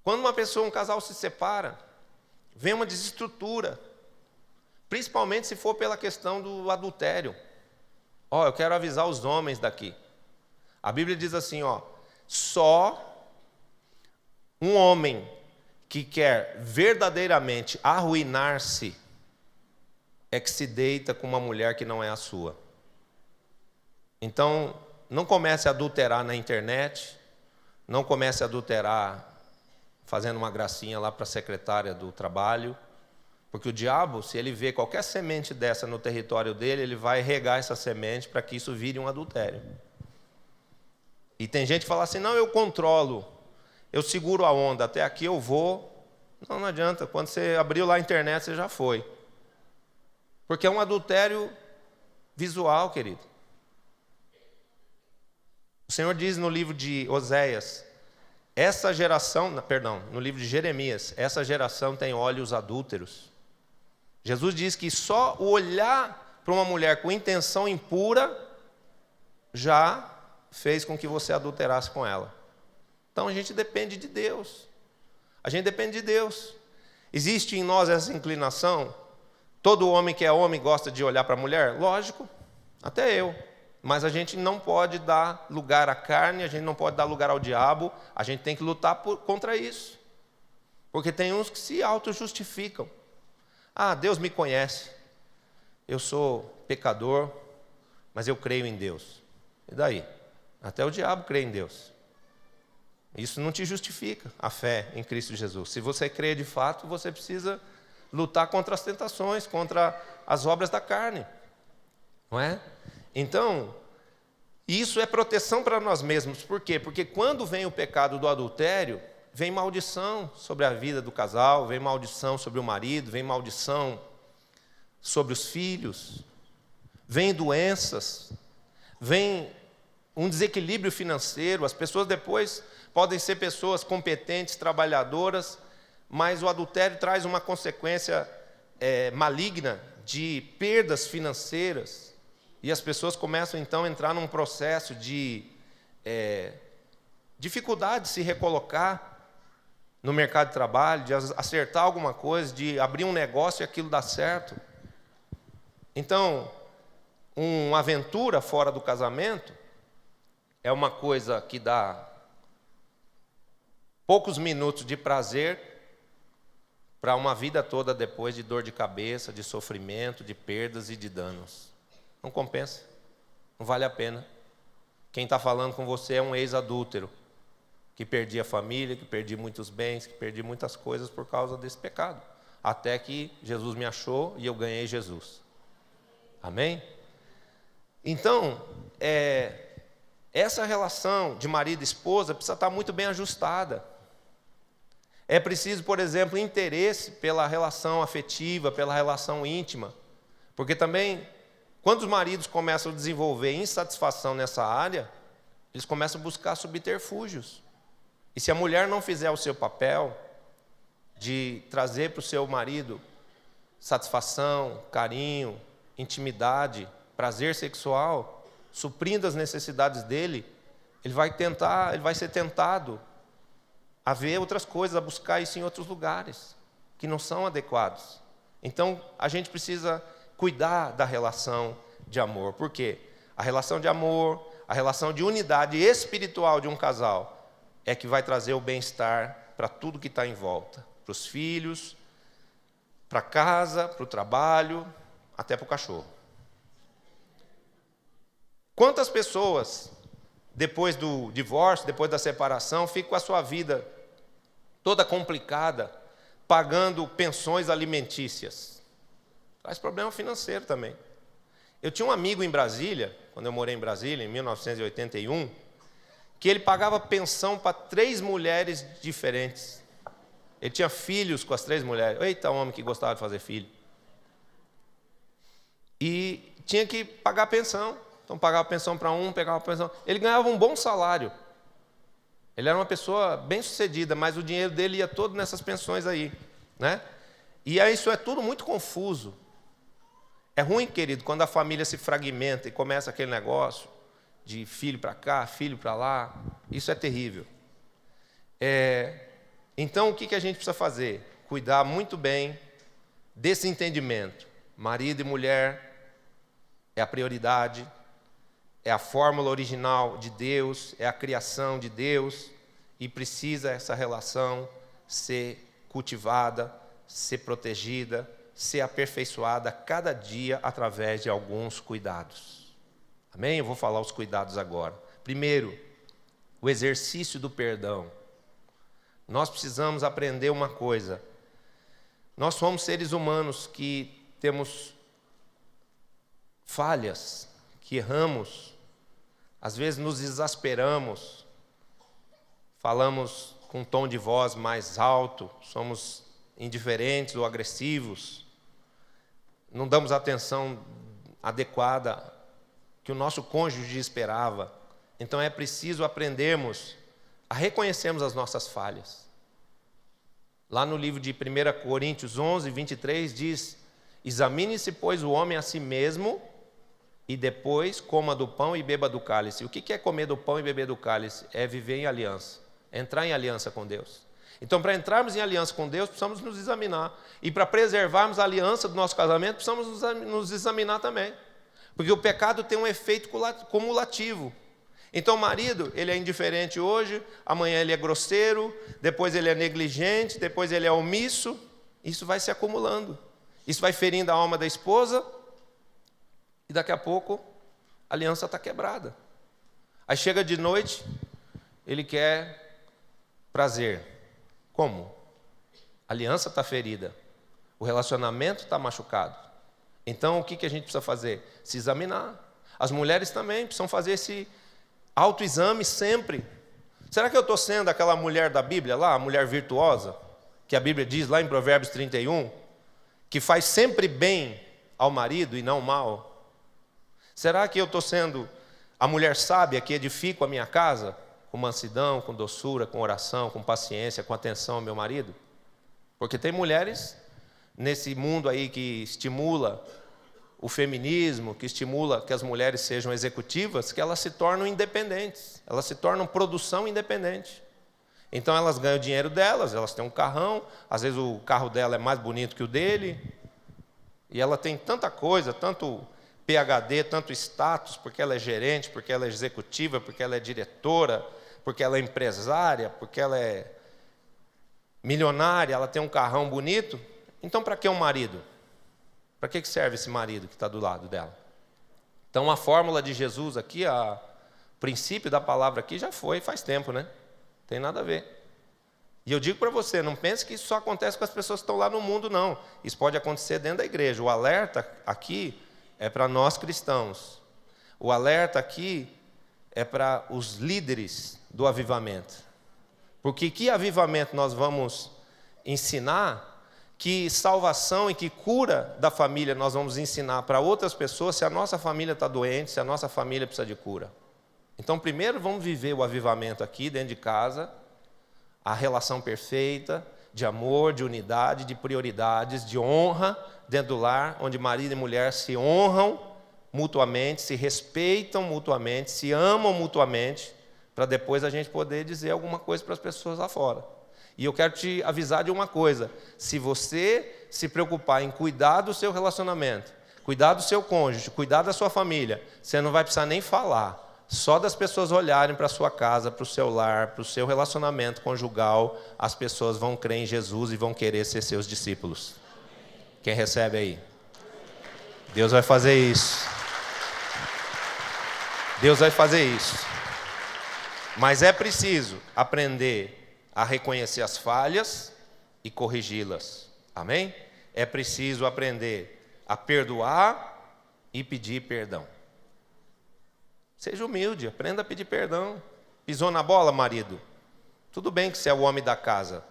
Quando uma pessoa, um casal se separa, vem uma desestrutura, principalmente se for pela questão do adultério. Eu quero avisar os homens daqui. A Bíblia diz assim, só um homem que quer verdadeiramente arruinar-se é que se deita com uma mulher que não é a sua. Então, não comece a adulterar na internet, não comece a adulterar fazendo uma gracinha lá para a secretária do trabalho, porque o diabo, se ele vê qualquer semente dessa no território dele, ele vai regar essa semente para que isso vire um adultério. E tem gente que fala assim, não, eu controlo, eu seguro a onda, até aqui eu vou. Não adianta, quando você abriu lá a internet, você já foi. Porque é um adultério visual, querido. O Senhor diz no livro de Oséias, no livro de Jeremias, essa geração tem olhos adúlteros. Jesus diz que só o olhar para uma mulher com intenção impura já fez com que você adulterasse com ela. Então a gente depende de Deus. A gente depende de Deus. Existe em nós essa inclinação? Todo homem que é homem gosta de olhar para a mulher? Lógico, até eu. Mas a gente não pode dar lugar à carne, a gente não pode dar lugar ao diabo, a gente tem que lutar contra isso. Porque tem uns que se auto-justificam. Deus me conhece, eu sou pecador, mas eu creio em Deus. E daí? Até o diabo crê em Deus. Isso não te justifica a fé em Cristo Jesus. Se você crê de fato, você precisa lutar contra as tentações, contra as obras da carne. Não é? Então, isso é proteção para nós mesmos. Por quê? Porque quando vem o pecado do adultério, vem maldição sobre a vida do casal, vem maldição sobre o marido, vem maldição sobre os filhos, vem doenças, vem um desequilíbrio financeiro. As pessoas depois podem ser pessoas competentes, trabalhadoras, mas o adultério traz uma consequência maligna de perdas financeiras. E as pessoas começam, então, a entrar num processo de dificuldade de se recolocar no mercado de trabalho, de acertar alguma coisa, de abrir um negócio e aquilo dar certo. Então, uma aventura fora do casamento é uma coisa que dá poucos minutos de prazer para uma vida toda depois de dor de cabeça, de sofrimento, de perdas e de danos. Não compensa, não vale a pena. Quem está falando com você é um ex-adúltero, que perdia a família, que perdia muitos bens, que perdia muitas coisas por causa desse pecado. Até que Jesus me achou e eu ganhei Jesus. Amém? Então, essa relação de marido e esposa precisa estar muito bem ajustada. É preciso, por exemplo, interesse pela relação afetiva, pela relação íntima. Porque também, quando os maridos começam a desenvolver insatisfação nessa área, eles começam a buscar subterfúgios. E se a mulher não fizer o seu papel de trazer para o seu marido satisfação, carinho, intimidade, prazer sexual, suprindo as necessidades dele, ele vai ser tentado a ver outras coisas, a buscar isso em outros lugares, que não são adequados. Então, a gente precisa cuidar da relação de amor. Por quê? A relação de amor, a relação de unidade espiritual de um casal é que vai trazer o bem-estar para tudo que está em volta. Para os filhos, para a casa, para o trabalho, até para o cachorro. Quantas pessoas, depois do divórcio, depois da separação, ficam com a sua vida toda complicada, pagando pensões alimentícias? Traz problema financeiro também. Eu tinha um amigo em Brasília, quando eu morei em Brasília, em 1981, que ele pagava pensão para 3 mulheres diferentes. Ele tinha filhos com as 3 mulheres. Eita, homem que gostava de fazer filho. E tinha que pagar pensão. Então pagava pensão para um, pegava pensão. Ele ganhava um bom salário. Ele era uma pessoa bem-sucedida, mas o dinheiro dele ia todo nessas pensões aí, né? E aí isso é tudo muito confuso. É ruim, querido, quando a família se fragmenta e começa aquele negócio de filho para cá, filho para lá. Isso é terrível. Então, o que a gente precisa fazer? cuidar muito bem desse entendimento. Marido e mulher é a prioridade, é a fórmula original de Deus, é a criação de Deus, e precisa essa relação ser cultivada, ser protegida, ser aperfeiçoada a cada dia através de alguns cuidados. Amém? Eu vou falar os cuidados agora. Primeiro, o exercício do perdão. Nós precisamos aprender uma coisa. Nós somos seres humanos que temos falhas, que erramos, às vezes nos exasperamos, falamos com um tom de voz mais alto, somos indiferentes ou agressivos, não damos atenção adequada que o nosso cônjuge esperava. Então é preciso aprendermos a reconhecermos as nossas falhas. Lá no livro de 1 Coríntios 11, 23 diz: examine-se, pois, o homem a si mesmo, e depois coma do pão e beba do cálice. O que é comer do pão e beber do cálice? É viver em aliança, entrar em aliança com Deus. Então, para entrarmos em aliança com Deus, precisamos nos examinar. E para preservarmos a aliança do nosso casamento, precisamos nos examinar também. Porque o pecado tem um efeito cumulativo. Então, o marido, ele é indiferente hoje, amanhã ele é grosseiro, depois ele é negligente, depois ele é omisso. Isso vai se acumulando. Isso vai ferindo a alma da esposa, e daqui a pouco a aliança está quebrada. Aí chega de noite, ele quer prazer. Como? A aliança está ferida, o relacionamento está machucado. Então o que a gente precisa fazer? Se examinar. As mulheres também precisam fazer esse autoexame sempre. Será que eu estou sendo aquela mulher da Bíblia lá, a mulher virtuosa, que a Bíblia diz lá em Provérbios 31, que faz sempre bem ao marido e não mal? Será que eu estou sendo a mulher sábia que edifico a minha casa? Com mansidão, com doçura, com oração, com paciência, com atenção ao meu marido? Porque tem mulheres nesse mundo aí que estimula o feminismo, que estimula que as mulheres sejam executivas, que elas se tornam independentes, elas se tornam produção independente. Então elas ganham o dinheiro delas, elas têm um carrão, às vezes o carro dela é mais bonito que o dele, e ela tem tanta coisa, tanto PhD, tanto status, porque ela é gerente, porque ela é executiva, porque ela é diretora, porque ela é empresária, porque ela é milionária, ela tem um carrão bonito. Então, para que um marido? Para que serve esse marido que está do lado dela? Então, a fórmula de Jesus aqui, o princípio da palavra aqui já foi faz tempo, né? Não tem nada a ver. E eu digo para você, não pense que isso só acontece com as pessoas que estão lá no mundo, não. Isso pode acontecer dentro da igreja. O alerta aqui é para nós cristãos. O alerta aqui é para os líderes do avivamento. Porque que avivamento nós vamos ensinar? Que salvação e que cura da família nós vamos ensinar para outras pessoas se a nossa família está doente, se a nossa família precisa de cura? Então, primeiro vamos viver o avivamento aqui dentro de casa, a relação perfeita, de amor, de unidade, de prioridades, de honra dentro do lar, onde marido e mulher se honram mutuamente, se respeitam mutuamente, se amam mutuamente, para depois a gente poder dizer alguma coisa para as pessoas lá fora. E eu quero te avisar de uma coisa: se você se preocupar em cuidar do seu relacionamento, cuidar do seu cônjuge, cuidar da sua família, você não vai precisar nem falar. Só das pessoas olharem para a sua casa, para o seu lar, para o seu relacionamento conjugal, as pessoas vão crer em Jesus e vão querer ser seus discípulos. Quem recebe aí? Deus vai fazer isso. Deus vai fazer isso. Mas é preciso aprender a reconhecer as falhas e corrigi-las. Amém? É preciso aprender a perdoar e pedir perdão. Seja humilde, aprenda a pedir perdão. Pisou na bola, marido? Tudo bem que você é o homem da casa.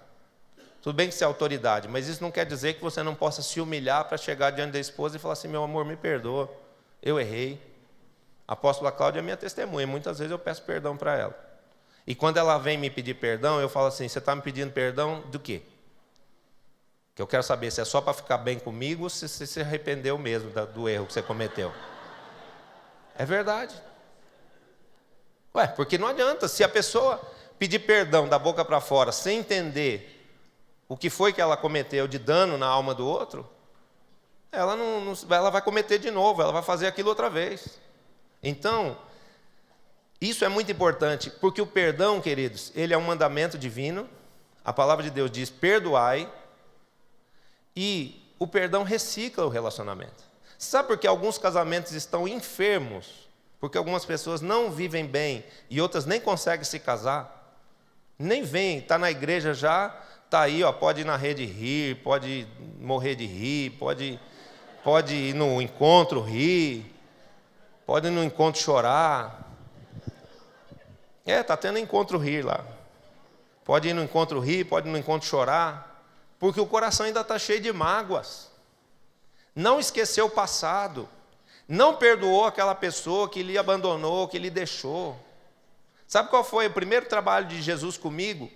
Tudo bem que você é autoridade, mas isso não quer dizer que você não possa se humilhar para chegar diante da esposa e falar assim: meu amor, me perdoa, eu errei. A apóstola Cláudia é minha testemunha, muitas vezes eu peço perdão para ela. E quando ela vem me pedir perdão, eu falo assim: você está me pedindo perdão do quê? Que eu quero saber se é só para ficar bem comigo ou se você se arrependeu mesmo do erro que você cometeu. É verdade. Porque não adianta, se a pessoa pedir perdão da boca para fora, sem entender o que foi que ela cometeu de dano na alma do outro, ela vai cometer de novo, ela vai fazer aquilo outra vez. Então, isso é muito importante, porque o perdão, queridos, ele é um mandamento divino. A palavra de Deus diz: perdoai. E o perdão recicla o relacionamento. Sabe por que alguns casamentos estão enfermos? Porque algumas pessoas não vivem bem e outras nem conseguem se casar. Nem vem, está na igreja já, está aí, ó, pode ir na rede rir, pode morrer de rir, pode ir no encontro rir, pode ir no encontro chorar. Está tendo encontro rir lá. Pode ir no encontro rir, pode ir no encontro chorar, porque o coração ainda está cheio de mágoas. Não esqueceu o passado. Não perdoou aquela pessoa que lhe abandonou, que lhe deixou. Sabe qual foi o primeiro trabalho de Jesus comigo?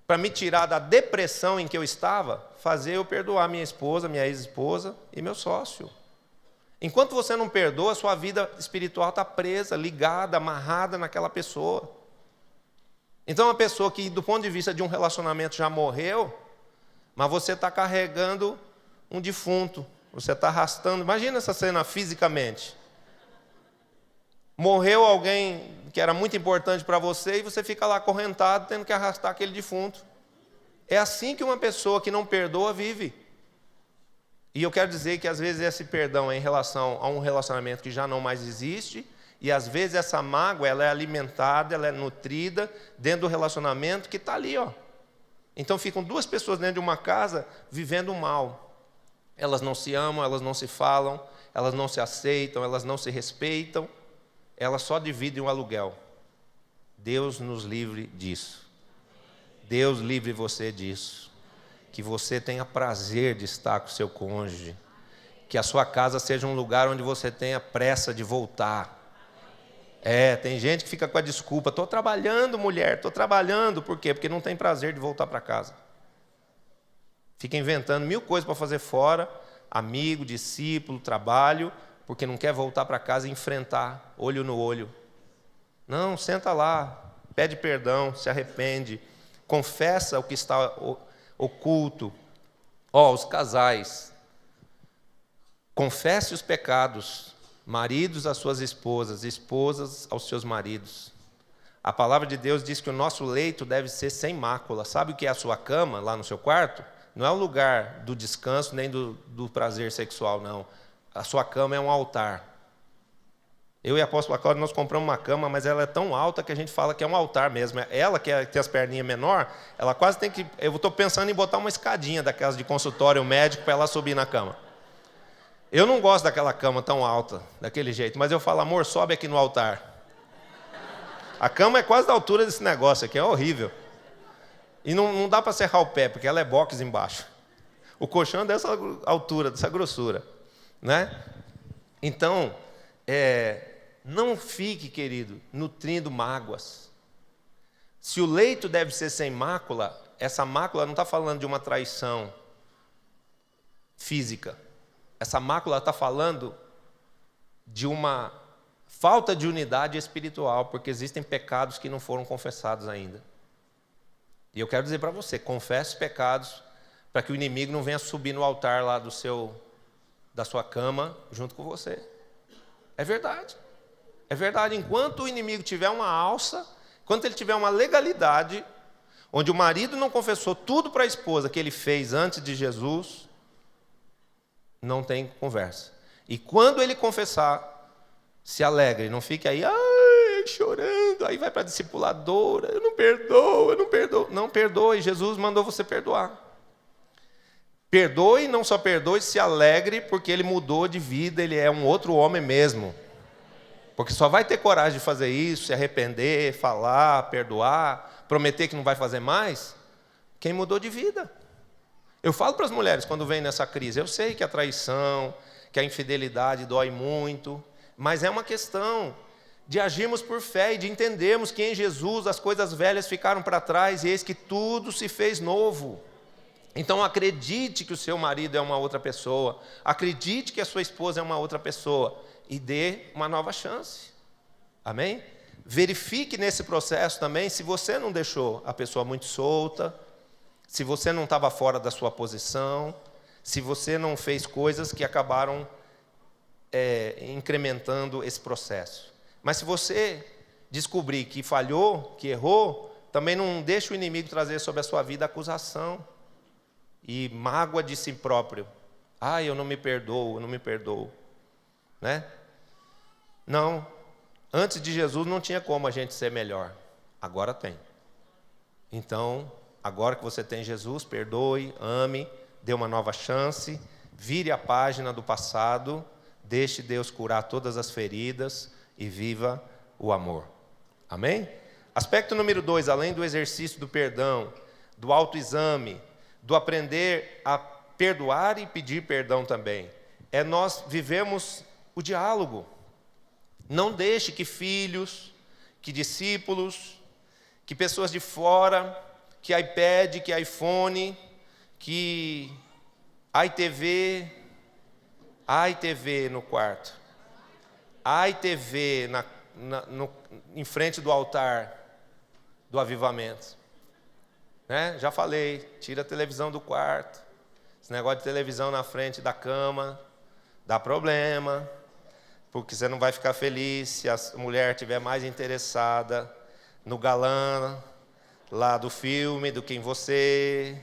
Para me tirar da depressão em que eu estava? Fazer eu perdoar minha esposa, minha ex-esposa e meu sócio. Enquanto você não perdoa, sua vida espiritual está presa, ligada, amarrada naquela pessoa. Então, uma pessoa que, do ponto de vista de um relacionamento, já morreu, mas você está carregando um defunto, você está arrastando. Imagina essa cena fisicamente. Morreu alguém que era muito importante para você e você fica lá acorrentado, tendo que arrastar aquele defunto. É assim que uma pessoa que não perdoa vive. E eu quero dizer que às vezes esse perdão é em relação a um relacionamento que já não mais existe, e às vezes essa mágoa ela é alimentada, ela é nutrida dentro do relacionamento que está ali, ó. Então ficam duas pessoas dentro de uma casa vivendo mal. Elas não se amam, elas não se falam, elas não se aceitam, elas não se respeitam, elas só dividem o aluguel. Deus nos livre disso. Deus livre você disso. Que você tenha prazer de estar com o seu cônjuge. Que a sua casa seja um lugar onde você tenha pressa de voltar. Tem gente que fica com a desculpa: estou trabalhando, mulher, estou trabalhando. Por quê? Porque não tem prazer de voltar para casa. Fica inventando 1000 coisas para fazer fora, amigo, discípulo, trabalho, porque não quer voltar para casa e enfrentar, olho no olho. Não, senta lá, pede perdão, se arrepende, confessa o que está oculto. Os casais, confesse os pecados, maridos às suas esposas, esposas aos seus maridos. A palavra de Deus diz que o nosso leito deve ser sem mácula. Sabe o que é a sua cama lá no seu quarto? Não é o lugar do descanso nem do prazer sexual, não. A sua cama é um altar. Eu e a apóstola Cláudia, nós compramos uma cama, mas ela é tão alta que a gente fala que é um altar mesmo. Ela, que tem as perninhas menor, ela quase tem que... Eu estou pensando em botar uma escadinha daquelas de consultório médico para ela subir na cama. Eu não gosto daquela cama tão alta, daquele jeito, mas eu falo: amor, sobe aqui no altar. A cama é quase da altura desse negócio aqui, é horrível. E não dá para serrar o pé, porque ela é box embaixo. O colchão é dessa altura, dessa grossura, né? Então, não fique, querido, nutrindo mágoas. Se o leito deve ser sem mácula, essa mácula não está falando de uma traição física. Essa mácula está falando de uma falta de unidade espiritual, porque existem pecados que não foram confessados ainda. E eu quero dizer para você: confesse os pecados, para que o inimigo não venha subir no altar lá da sua cama junto com você. É verdade. É verdade. Enquanto o inimigo tiver uma alça, enquanto ele tiver uma legalidade, onde o marido não confessou tudo para a esposa que ele fez antes de Jesus, não tem conversa. E quando ele confessar, se alegre, não fique aí chorando, aí vai para a discipuladora: eu não perdoo, eu não perdoo. Não perdoe, Jesus mandou você perdoar. Perdoe, não só perdoe, se alegre, porque ele mudou de vida, ele é um outro homem mesmo. Porque só vai ter coragem de fazer isso, se arrepender, falar, perdoar, prometer que não vai fazer mais, quem mudou de vida. Eu falo para as mulheres quando vem nessa crise: eu sei que a traição, que a infidelidade dói muito, mas é uma questão de agirmos por fé e de entendermos que em Jesus as coisas velhas ficaram para trás e eis que tudo se fez novo. Então acredite que o seu marido é uma outra pessoa, acredite que a sua esposa é uma outra pessoa e dê uma nova chance. Amém? Verifique nesse processo também se você não deixou a pessoa muito solta, se você não estava fora da sua posição, se você não fez coisas que acabaram incrementando esse processo. Mas se você descobrir que falhou, que errou, também não deixe o inimigo trazer sobre a sua vida acusação e mágoa de si próprio. Eu não me perdoo, eu não me perdoo. Né? Não. Antes de Jesus não tinha como a gente ser melhor. Agora tem. Então, agora que você tem Jesus, perdoe, ame, dê uma nova chance, vire a página do passado, deixe Deus curar todas as feridas e viva o amor. Amém? Aspecto número 2, além do exercício do perdão, do autoexame, do aprender a perdoar e pedir perdão também, nós vivemos o diálogo. Não deixe que filhos, que discípulos, que pessoas de fora, que iPad, que iPhone, que iTV no quarto, iTV em frente do altar do avivamento. Né? Já falei, tira a televisão do quarto. Esse negócio de televisão na frente da cama dá problema, porque você não vai ficar feliz se a mulher estiver mais interessada no galã lá do filme do que em você.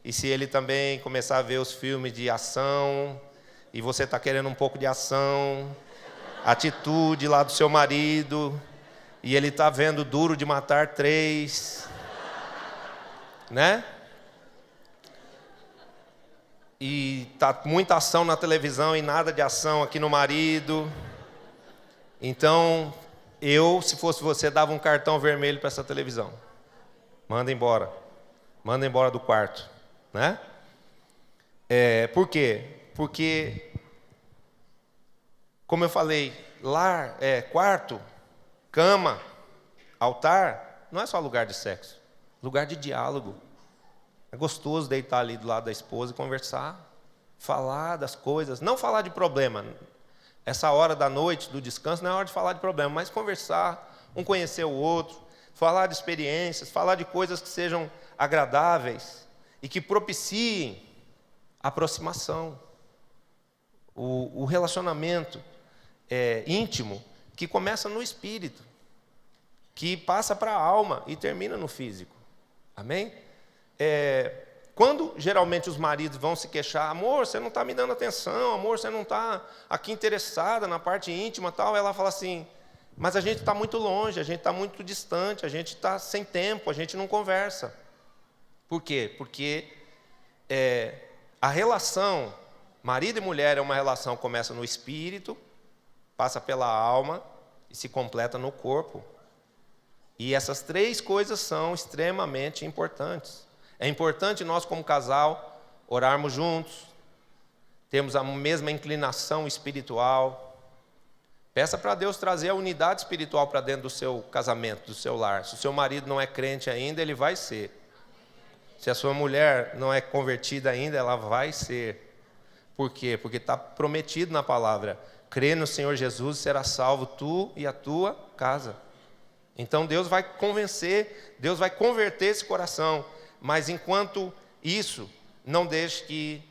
E se ele também começar a ver os filmes de ação, e você está querendo um pouco de ação, atitude lá do seu marido, e ele está vendo Duro de Matar 3, né? E está muita ação na televisão e nada de ação aqui no marido. Então, se fosse você, dava um cartão vermelho para essa televisão. Manda embora do quarto. Né? Por quê? Porque, como eu falei, lar, quarto, cama, altar, não é só lugar de sexo, lugar de diálogo. É gostoso deitar ali do lado da esposa e conversar, falar das coisas, não falar de problema. Essa hora da noite, do descanso, não é hora de falar de problema, mas conversar, um conhecer o outro, falar de experiências, falar de coisas que sejam agradáveis e que propiciem a aproximação, o relacionamento íntimo, que começa no espírito, que passa para a alma e termina no físico. Amém? Quando geralmente os maridos vão se queixar, amor, você não está me dando atenção, amor, você não está aqui interessada na parte íntima, tal, ela fala assim, mas a gente está muito longe, a gente está muito distante, a gente está sem tempo, a gente não conversa. Por quê? Porque a relação marido e mulher é uma relação que começa no espírito, passa pela alma e se completa no corpo. E essas três coisas são extremamente importantes. É importante nós, como casal, orarmos juntos, termos a mesma inclinação espiritual. Peça para Deus trazer a unidade espiritual para dentro do seu casamento, do seu lar. Se o seu marido não é crente ainda, ele vai ser. Se a sua mulher não é convertida ainda, ela vai ser. Por quê? Porque está prometido na palavra: crê no Senhor Jesus e será salvo tu e a tua casa. Então Deus vai convencer, Deus vai converter esse coração. Mas enquanto isso, não deixe que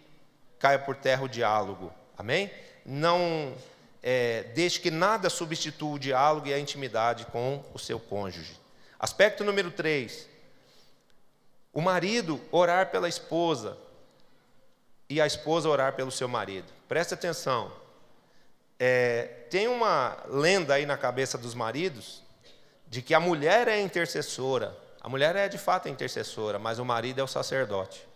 caia por terra o diálogo. Amém? Não deixe que nada substitua o diálogo e a intimidade com o seu cônjuge. Aspecto número 3. O marido orar pela esposa e a esposa orar pelo seu marido. Preste atenção. Tem uma lenda aí na cabeça dos maridos de que a mulher é intercessora. A mulher é de fato intercessora, mas o marido é o sacerdote.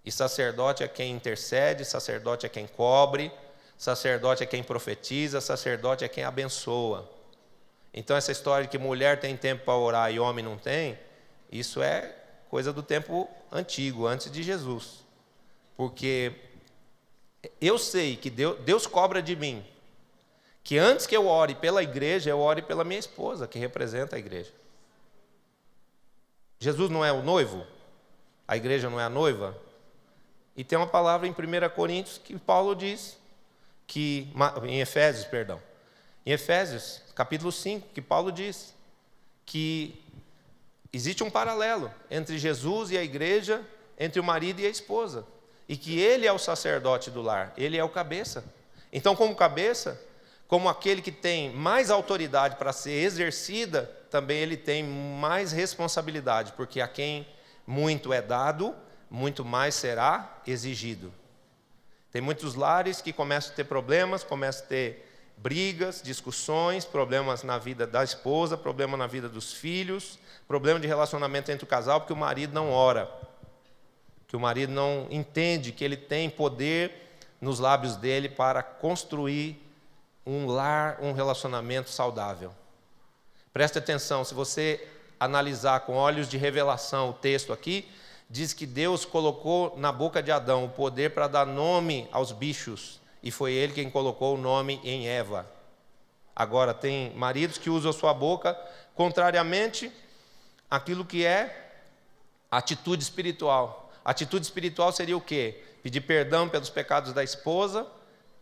E sacerdote é quem intercede, sacerdote é quem cobre, sacerdote é quem profetiza, sacerdote é quem abençoa. Então essa história de que mulher tem tempo para orar e homem não tem, isso é coisa do tempo antigo, antes de Jesus. Porque eu sei que Deus cobra de mim que antes que eu ore pela igreja, eu ore pela minha esposa, que representa a igreja. Jesus não é o noivo? A igreja não é a noiva? E tem uma palavra em 1 Coríntios que Paulo diz, em Efésios, capítulo 5, que Paulo diz que existe um paralelo entre Jesus e a igreja, entre o marido e a esposa. E que ele é o sacerdote do lar, ele é o cabeça. Então, como cabeça, como aquele que tem mais autoridade para ser exercida, também ele tem mais responsabilidade, porque a quem muito é dado, muito mais será exigido. Tem muitos lares que começam a ter problemas, começam a ter brigas, discussões, problemas na vida da esposa, problema na vida dos filhos, problema de relacionamento entre o casal, porque o marido não ora, que o marido não entende que ele tem poder nos lábios dele para construir um lar, um relacionamento saudável. Preste atenção, se você analisar com olhos de revelação o texto aqui, diz que Deus colocou na boca de Adão o poder para dar nome aos bichos, e foi ele quem colocou o nome em Eva. Agora, tem maridos que usam a sua boca contrariamente àquilo que é atitude espiritual. Atitude espiritual seria o quê? Pedir perdão pelos pecados da esposa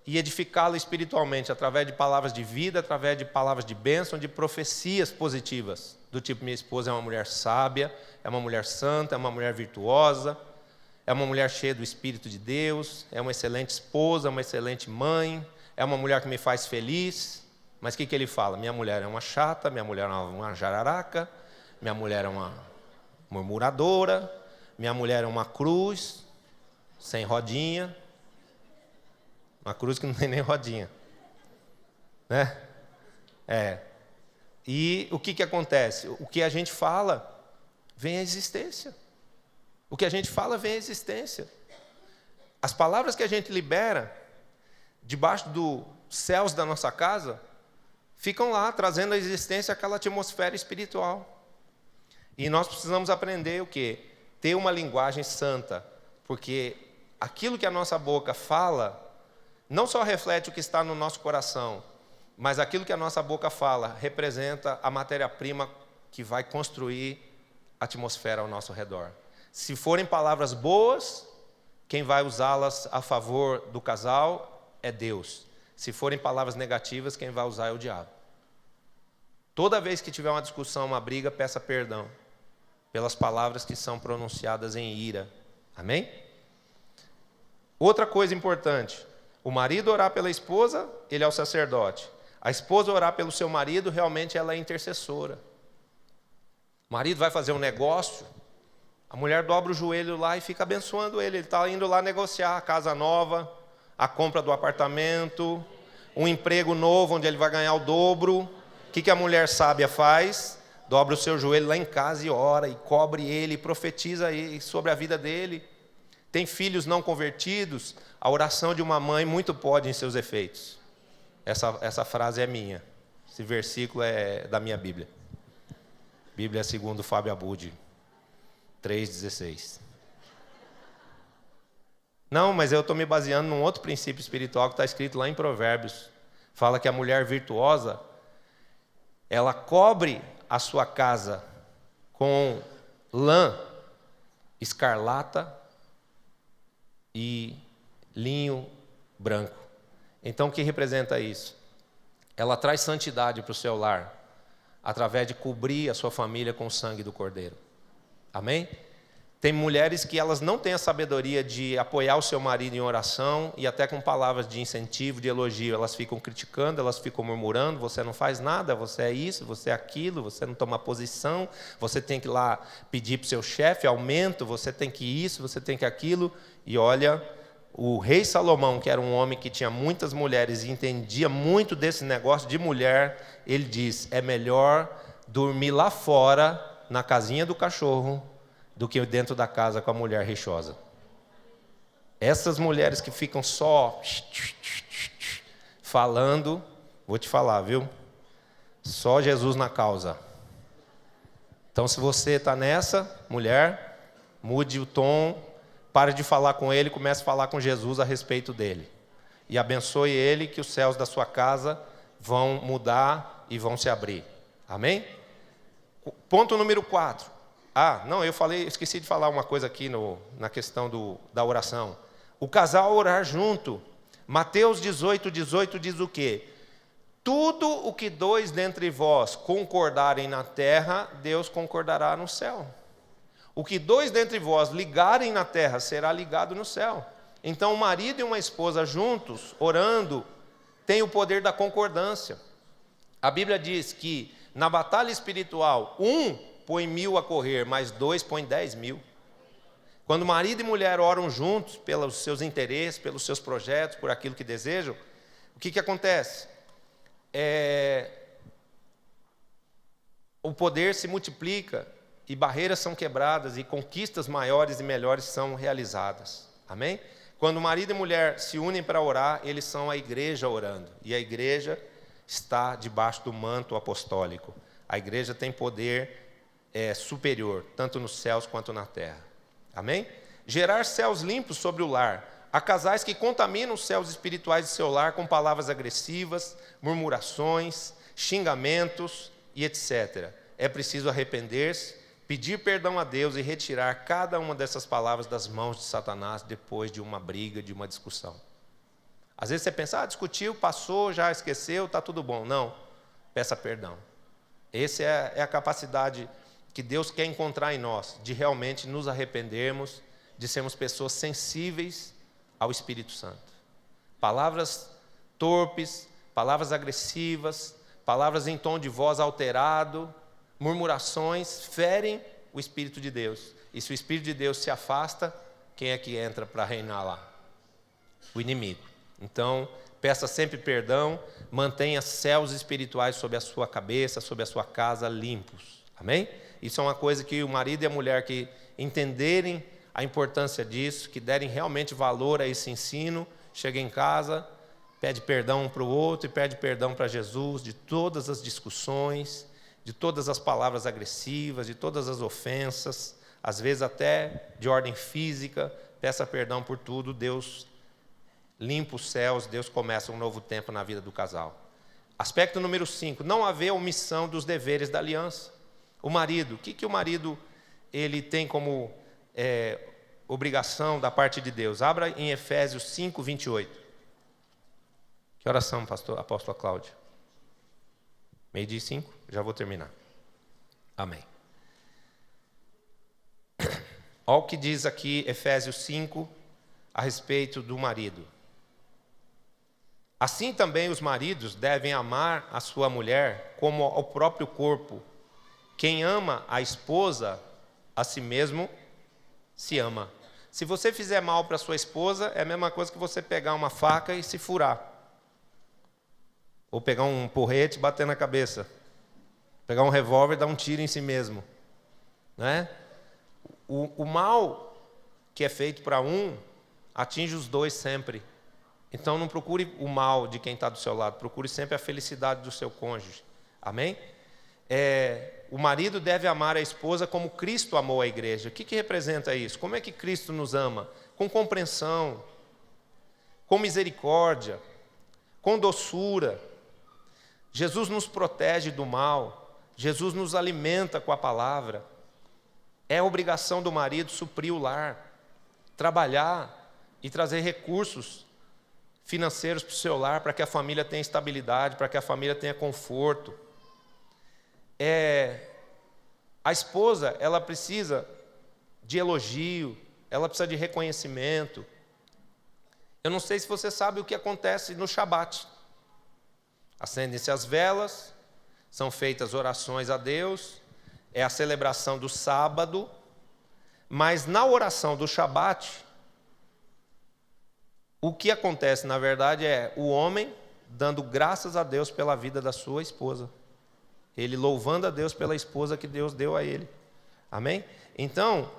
e edificá-la espiritualmente, através de palavras de vida, através de palavras de bênção, de profecias positivas, do tipo: minha esposa é uma mulher sábia, é uma mulher santa, é uma mulher virtuosa, é uma mulher cheia do Espírito de Deus, é uma excelente esposa, uma excelente mãe, é uma mulher que me faz feliz. Mas o que ele fala? Minha mulher é uma chata, minha mulher é uma jararaca, minha mulher é uma murmuradora, minha mulher é uma cruz, sem rodinha, uma cruz que não tem nem rodinha, né? E o que acontece? O que a gente fala vem à existência. O que a gente fala vem à existência. As palavras que a gente libera debaixo dos céus da nossa casa ficam lá, trazendo à existência aquela atmosfera espiritual. E nós precisamos aprender o quê? Ter uma linguagem santa, porque aquilo que a nossa boca fala não só reflete o que está no nosso coração, mas aquilo que a nossa boca fala representa a matéria-prima que vai construir a atmosfera ao nosso redor. Se forem palavras boas, quem vai usá-las a favor do casal é Deus. Se forem palavras negativas, quem vai usar é o diabo. Toda vez que tiver uma discussão, uma briga, peça perdão pelas palavras que são pronunciadas em ira. Amém? Outra coisa importante: o marido orar pela esposa, ele é o sacerdote. A esposa orar pelo seu marido, realmente ela é intercessora. O marido vai fazer um negócio, a mulher dobra o joelho lá e fica abençoando ele. Ele está indo lá negociar a casa nova, a compra do apartamento, um emprego novo onde ele vai ganhar o dobro. O que a mulher sábia faz? Dobra o seu joelho lá em casa e ora, e cobre ele, e profetiza sobre a vida dele. Tem filhos não convertidos, a oração de uma mãe muito pode em seus efeitos. Essa frase é minha. Esse versículo é da minha Bíblia. Bíblia segundo Fábio Abud, 3,16. Não, mas eu estou me baseando num outro princípio espiritual que está escrito lá em Provérbios. Fala que a mulher virtuosa, ela cobre a sua casa com lã, escarlata e linho branco. Então, o que representa isso? Ela traz santidade para o seu lar, através de cobrir a sua família com o sangue do Cordeiro. Amém? Tem mulheres que elas não têm a sabedoria de apoiar o seu marido em oração, e até com palavras de incentivo, de elogio, elas ficam criticando, elas ficam murmurando: você não faz nada, você é isso, você é aquilo, você não toma posição, você tem que ir lá pedir para o seu chefe aumento, você tem que isso, você tem que aquilo. E olha, o rei Salomão, que era um homem que tinha muitas mulheres e entendia muito desse negócio de mulher, ele diz: é melhor dormir lá fora, na casinha do cachorro, do que dentro da casa com a mulher rixosa. Essas mulheres que ficam só falando, vou te falar, viu? Só Jesus na causa. Então, se você está nessa, mulher, mude o tom, pare de falar com ele, comece a falar com Jesus a respeito dele. E abençoe ele, que os céus da sua casa vão mudar e vão se abrir. Amém? Ponto número 4. Esqueci de falar uma coisa aqui na questão da oração. O casal orar junto. Mateus 18, 18 diz o quê? Tudo o que dois dentre vós concordarem na terra, Deus concordará no céu. O que dois dentre vós ligarem na terra, será ligado no céu. Então, um marido e uma esposa juntos, orando, têm o poder da concordância. A Bíblia diz que, na batalha espiritual, um põe 1000 a correr, mas 2 põe 10.000. Quando marido e mulher oram juntos, pelos seus interesses, pelos seus projetos, por aquilo que desejam, o que acontece? O poder se multiplica, e barreiras são quebradas, e conquistas maiores e melhores são realizadas. Amém? Quando marido e mulher se unem para orar, eles são a igreja orando. E a igreja está debaixo do manto apostólico. A igreja tem poder superior, tanto nos céus quanto na terra. Amém? Gerar céus limpos sobre o lar. Há casais que contaminam os céus espirituais de seu lar com palavras agressivas, murmurações, xingamentos e etc. É preciso arrepender-se, pedir perdão a Deus e retirar cada uma dessas palavras das mãos de Satanás depois de uma briga, de uma discussão. Às vezes você pensa, discutiu, passou, já esqueceu, está tudo bom. Não, peça perdão. Essa é a capacidade que Deus quer encontrar em nós, de realmente nos arrependermos, de sermos pessoas sensíveis ao Espírito Santo. Palavras torpes, palavras agressivas, palavras em tom de voz alterado, murmurações, ferem o Espírito de Deus. E se o Espírito de Deus se afasta, quem é que entra para reinar lá? O inimigo. Então, peça sempre perdão, mantenha céus espirituais sobre a sua cabeça, sobre a sua casa limpos. Amém? Isso é uma coisa que o marido e a mulher que entenderem a importância disso, que derem realmente valor a esse ensino, chega em casa, pede perdão um para o outro e pede perdão para Jesus de todas as discussões, de todas as palavras agressivas, de todas as ofensas, às vezes até de ordem física. Peça perdão por tudo, Deus limpa os céus, Deus começa um novo tempo na vida do casal. Aspecto número 5, não haver omissão dos deveres da aliança. O marido, o que o marido ele tem como obrigação da parte de Deus? Abra em Efésios 5, 28. Que oração, apóstola Cláudia? 12:05, já vou terminar. Amém. Olha o que diz aqui Efésios 5 a respeito do marido. Assim também os maridos devem amar a sua mulher como ao próprio corpo. Quem ama a esposa, a si mesmo se ama. Se você fizer mal para sua esposa, é a mesma coisa que você pegar uma faca e se furar. Ou pegar um porrete e bater na cabeça. Pegar um revólver e dar um tiro em si mesmo. Né? O mal que é feito para um, atinge os dois sempre. Então não procure o mal de quem está do seu lado, procure sempre a felicidade do seu cônjuge. Amém? O marido deve amar a esposa como Cristo amou a igreja. O que representa isso? Como é que Cristo nos ama? Com compreensão, com misericórdia, com doçura. Jesus nos protege do mal, Jesus nos alimenta com a palavra. É obrigação do marido suprir o lar, trabalhar e trazer recursos financeiros para o seu lar, para que a família tenha estabilidade, para que a família tenha conforto. A esposa, ela precisa de elogio, ela precisa de reconhecimento. Eu não sei se você sabe o que acontece no Shabat. Acendem-se as velas, são feitas orações a Deus, é a celebração do sábado, mas na oração do Shabat, o que acontece, na verdade, é o homem dando graças a Deus pela vida da sua esposa. Ele louvando a Deus pela esposa que Deus deu a ele. Amém? Então,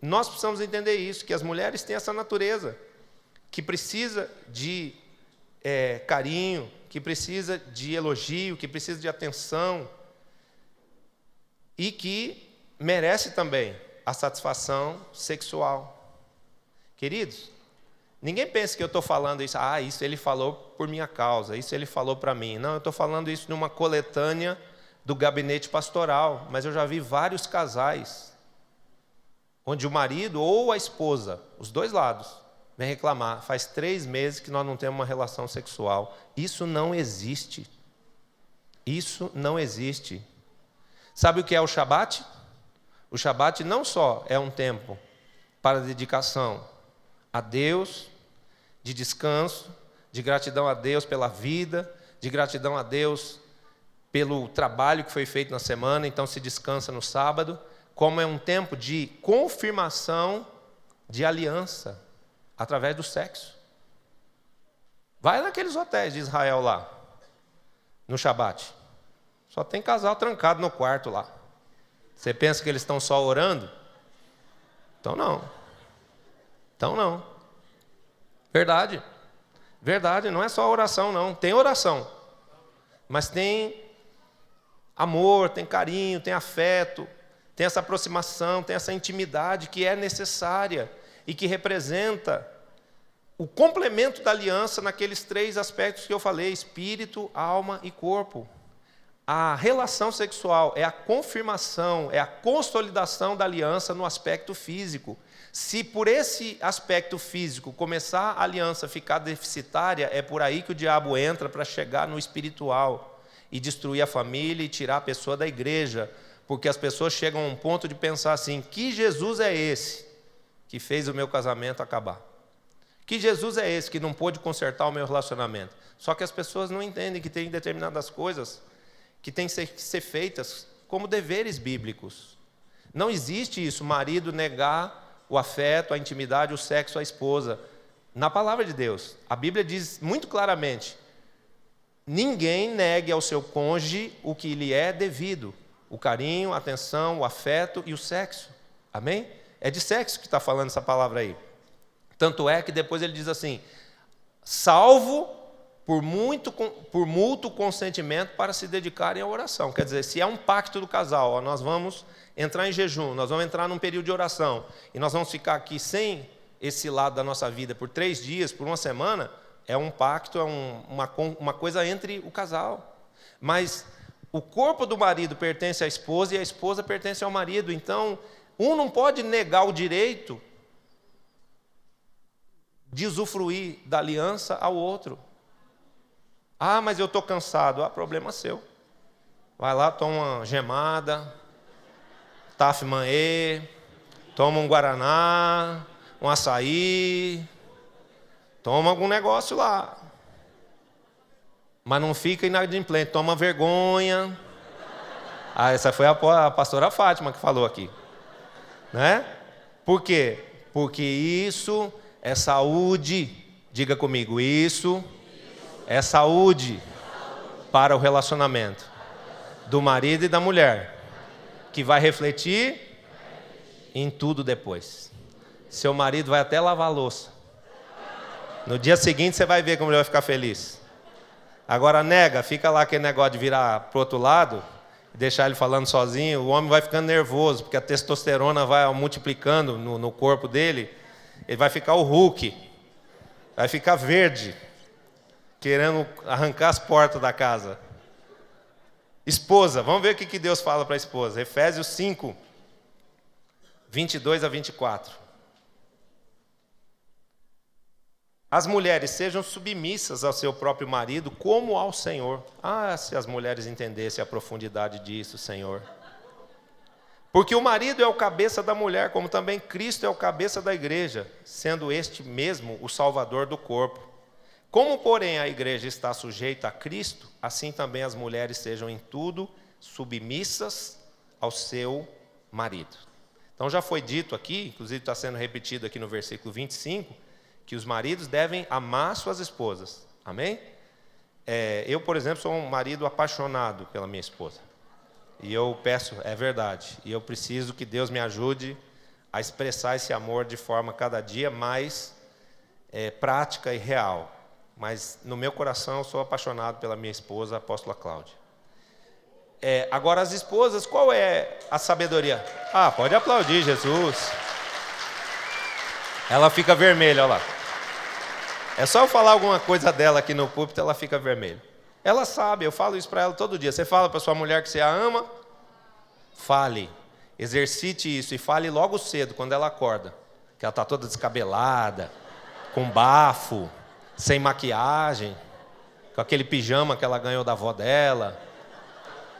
nós precisamos entender isso, que as mulheres têm essa natureza, que precisa de carinho, que precisa de elogio, que precisa de atenção, e que merece também a satisfação sexual. Queridos, ninguém pensa que eu estou falando isso, isso ele falou por minha causa, isso ele falou para mim. Não, eu estou falando isso numa coletânea do gabinete pastoral, mas eu já vi vários casais, onde o marido ou a esposa, os dois lados, vem reclamar, faz 3 meses que nós não temos uma relação sexual. Isso não existe. Isso não existe. Sabe o que é o Shabat? O Shabat não só é um tempo para dedicação a Deus, de descanso, de gratidão a Deus pela vida, de gratidão a Deus pelo trabalho que foi feito na semana, então se descansa no sábado, como é um tempo de confirmação de aliança através do sexo. Vai naqueles hotéis de Israel lá, no Shabat. Só tem casal trancado no quarto lá. Você pensa que eles estão só orando? Então não. Verdade. Verdade, não é só oração não. Tem oração. Mas tem amor, tem carinho, tem afeto, tem essa aproximação, tem essa intimidade que é necessária e que representa o complemento da aliança naqueles 3 aspectos que eu falei: espírito, alma e corpo. A relação sexual é a confirmação, é a consolidação da aliança no aspecto físico. Se por esse aspecto físico começar a aliança a ficar deficitária, é por aí que o diabo entra para chegar no espiritual e destruir a família e tirar a pessoa da igreja, porque as pessoas chegam a um ponto de pensar assim: que Jesus é esse que fez o meu casamento acabar? Que Jesus é esse que não pôde consertar o meu relacionamento? Só que as pessoas não entendem que tem determinadas coisas que têm que ser feitas como deveres bíblicos. Não existe isso, marido negar o afeto, a intimidade, o sexo à esposa. Na palavra de Deus, a Bíblia diz muito claramente: ninguém negue ao seu cônjuge o que lhe é devido: o carinho, a atenção, o afeto e o sexo. Amém? É de sexo que está falando essa palavra aí. Tanto é que depois ele diz assim: salvo por mútuo consentimento para se dedicarem à oração. Quer dizer, se é um pacto do casal, ó, nós vamos entrar em jejum, nós vamos entrar num período de oração, e nós vamos ficar aqui sem esse lado da nossa vida por 3 dias, por uma semana, é um pacto, é uma coisa entre o casal. Mas o corpo do marido pertence à esposa e a esposa pertence ao marido. Então, um não pode negar o direito de usufruir da aliança ao outro. Ah, mas eu estou cansado. Ah, problema seu. Vai lá, toma uma gemada, Taf Manê, toma um guaraná, um açaí, toma algum negócio lá. Mas não fica inadimplente, toma vergonha. Ah, essa foi a pastora Fátima que falou aqui. Né? Por quê? Porque isso é saúde. Diga comigo, isso é saúde para o relacionamento do marido e da mulher, que vai refletir em tudo depois. Seu marido vai até lavar a louça. No dia seguinte você vai ver como ele vai ficar feliz. Agora nega, fica lá aquele negócio de virar para o outro lado, deixar ele falando sozinho, o homem vai ficando nervoso, porque a testosterona vai multiplicando no corpo dele, ele vai ficar o Hulk, vai ficar verde, querendo arrancar as portas da casa. Esposa, vamos ver o que Deus fala para a esposa. Efésios 5, 22 a 24. As mulheres sejam submissas ao seu próprio marido como ao Senhor. Ah, se as mulheres entendessem a profundidade disso, Senhor. Porque o marido é o cabeça da mulher, como também Cristo é o cabeça da igreja, sendo este mesmo o Salvador do corpo. Como, porém, a igreja está sujeita a Cristo, assim também as mulheres sejam em tudo submissas ao seu marido. Então já foi dito aqui, inclusive está sendo repetido aqui no versículo 25, que os maridos devem amar suas esposas. Amém? Eu, por exemplo, sou um marido apaixonado pela minha esposa. E eu peço, é verdade, e eu preciso que Deus me ajude a expressar esse amor de forma cada dia mais prática e real. Mas no meu coração eu sou apaixonado pela minha esposa, a apóstola Cláudia. Agora as esposas, qual é a sabedoria? Ah, pode aplaudir, Jesus. Ela fica vermelha, olha lá. É só eu falar alguma coisa dela aqui no púlpito, ela fica vermelha. Ela sabe, eu falo isso para ela todo dia. Você fala para sua mulher que você a ama? Fale, exercite isso e fale logo cedo, quando ela acorda. Que ela está toda descabelada, com bafo, sem maquiagem, com aquele pijama que ela ganhou da avó dela.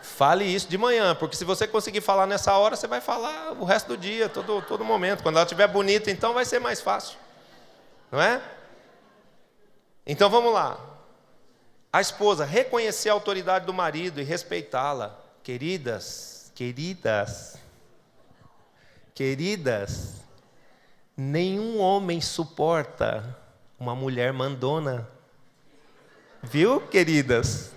Fale isso de manhã, porque se você conseguir falar nessa hora, você vai falar o resto do dia, todo momento. Quando ela estiver bonita, então vai ser mais fácil. Não é? Então vamos lá. A esposa, reconhecer a autoridade do marido e respeitá-la. Queridas, nenhum homem suporta uma mulher mandona. Viu, queridas?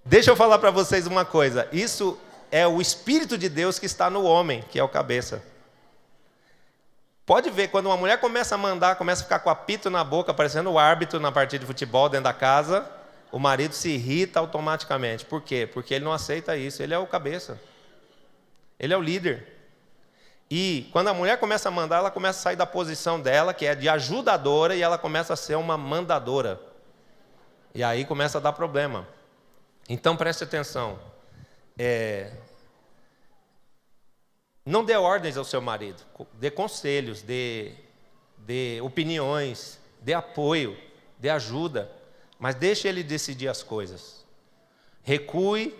Deixa eu falar para vocês uma coisa. Isso é o Espírito de Deus que está no homem, que é o cabeça. Pode ver, quando uma mulher começa a mandar, começa a ficar com apito na boca, parecendo o árbitro na partida de futebol dentro da casa, o marido se irrita automaticamente. Por quê? Porque ele não aceita isso. Ele é o cabeça. Ele é o líder. E quando a mulher começa a mandar, ela começa a sair da posição dela, que é de ajudadora, e ela começa a ser uma mandadora. E aí começa a dar problema. Então preste atenção. Não dê ordens ao seu marido, dê conselhos, dê opiniões, dê apoio, dê ajuda, mas deixe ele decidir as coisas. Recue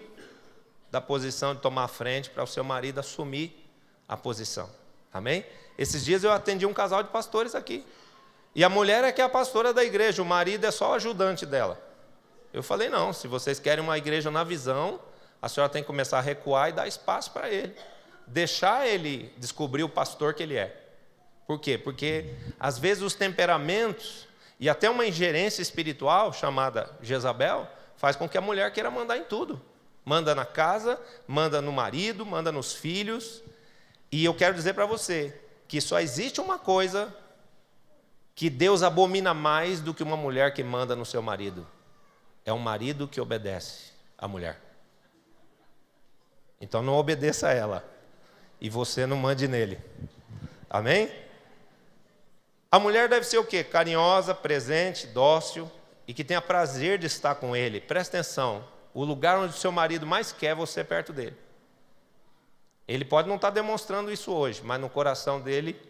da posição de tomar a frente para o seu marido assumir a posição. Amém? Esses dias eu atendi um casal de pastores aqui. E a mulher é que é a pastora da igreja, o marido é só o ajudante dela. Eu falei, não, se vocês querem uma igreja na visão, a senhora tem que começar a recuar e dar espaço para ele. Deixar ele descobrir o pastor que ele é. Por quê? Porque, às vezes, os temperamentos e até uma ingerência espiritual, chamada Jezabel, faz com que a mulher queira mandar em tudo. Manda na casa, manda no marido, manda nos filhos. E eu quero dizer para você que só existe uma coisa que Deus abomina mais do que uma mulher que manda no seu marido. É um marido que obedece à mulher. Então não obedeça a ela. E você não mande nele. Amém? A mulher deve ser o quê? Carinhosa, presente, dócil e que tenha prazer de estar com ele. Presta atenção. O lugar onde o seu marido mais quer você perto dele. Ele pode não estar demonstrando isso hoje, mas no coração dele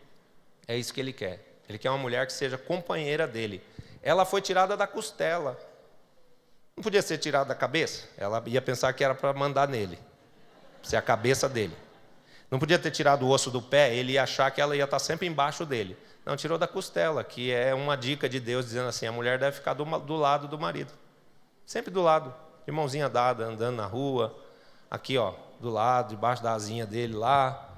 é isso que ele quer. Ele quer uma mulher que seja companheira dele. Ela foi tirada da costela. Não podia ser tirada da cabeça? Ela ia pensar que era para mandar nele. Ser a cabeça dele. Não podia ter tirado o osso do pé, ele ia achar que ela ia estar sempre embaixo dele. Não, tirou da costela, que é uma dica de Deus, dizendo assim, a mulher deve ficar do lado do marido. Sempre do lado, de mãozinha dada, andando na rua, aqui ó, do lado, debaixo da asinha dele lá,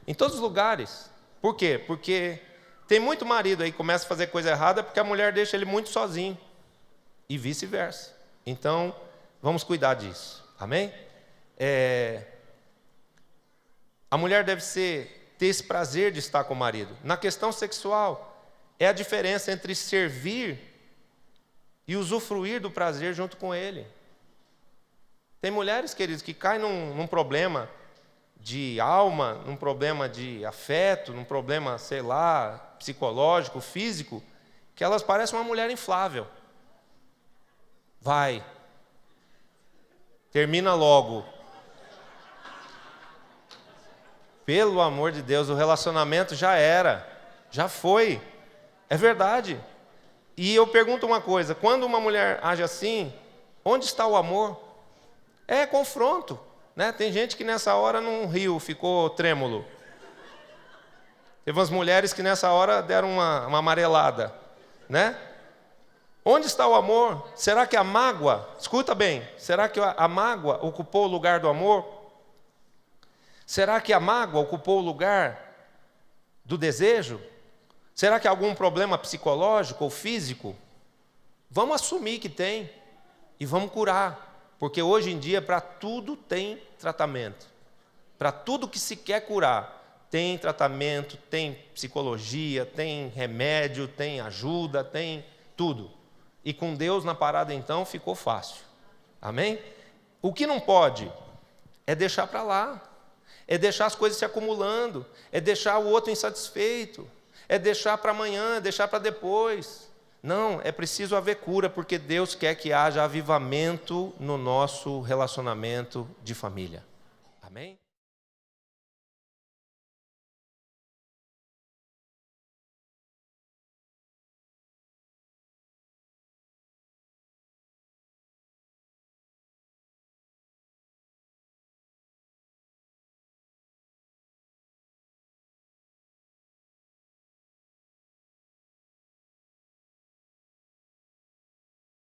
em todos os lugares. Por quê? Porque tem muito marido aí que começa a fazer coisa errada porque a mulher deixa ele muito sozinho. E vice-versa. Então, vamos cuidar disso. Amém? A mulher deve ter esse prazer de estar com o marido. Na questão sexual, é a diferença entre servir e usufruir do prazer junto com ele. Tem mulheres, queridos, que caem num problema de alma, num problema de afeto, num problema, sei lá, psicológico, físico, que elas parecem uma mulher inflável. Vai. Termina logo. Pelo amor de Deus, o relacionamento já era, já foi, é verdade. E eu pergunto uma coisa, quando uma mulher age assim, onde está o amor? É confronto, né? Tem gente que nessa hora não riu, ficou trêmulo. Teve umas mulheres que nessa hora deram uma amarelada, né? Onde está o amor? Será que a mágoa, escuta bem, será que a mágoa ocupou o lugar do amor? Será que a mágoa ocupou o lugar do desejo? Será que há algum problema psicológico ou físico? Vamos assumir que tem e vamos curar. Porque hoje em dia, para tudo tem tratamento. Para tudo que se quer curar, tem tratamento, tem psicologia, tem remédio, tem ajuda, tem tudo. E com Deus na parada, então, ficou fácil. Amém? O que não pode é deixar para lá. É deixar as coisas se acumulando, é deixar o outro insatisfeito, é deixar para amanhã, é deixar para depois. Não, é preciso haver cura, porque Deus quer que haja avivamento no nosso relacionamento de família. Amém?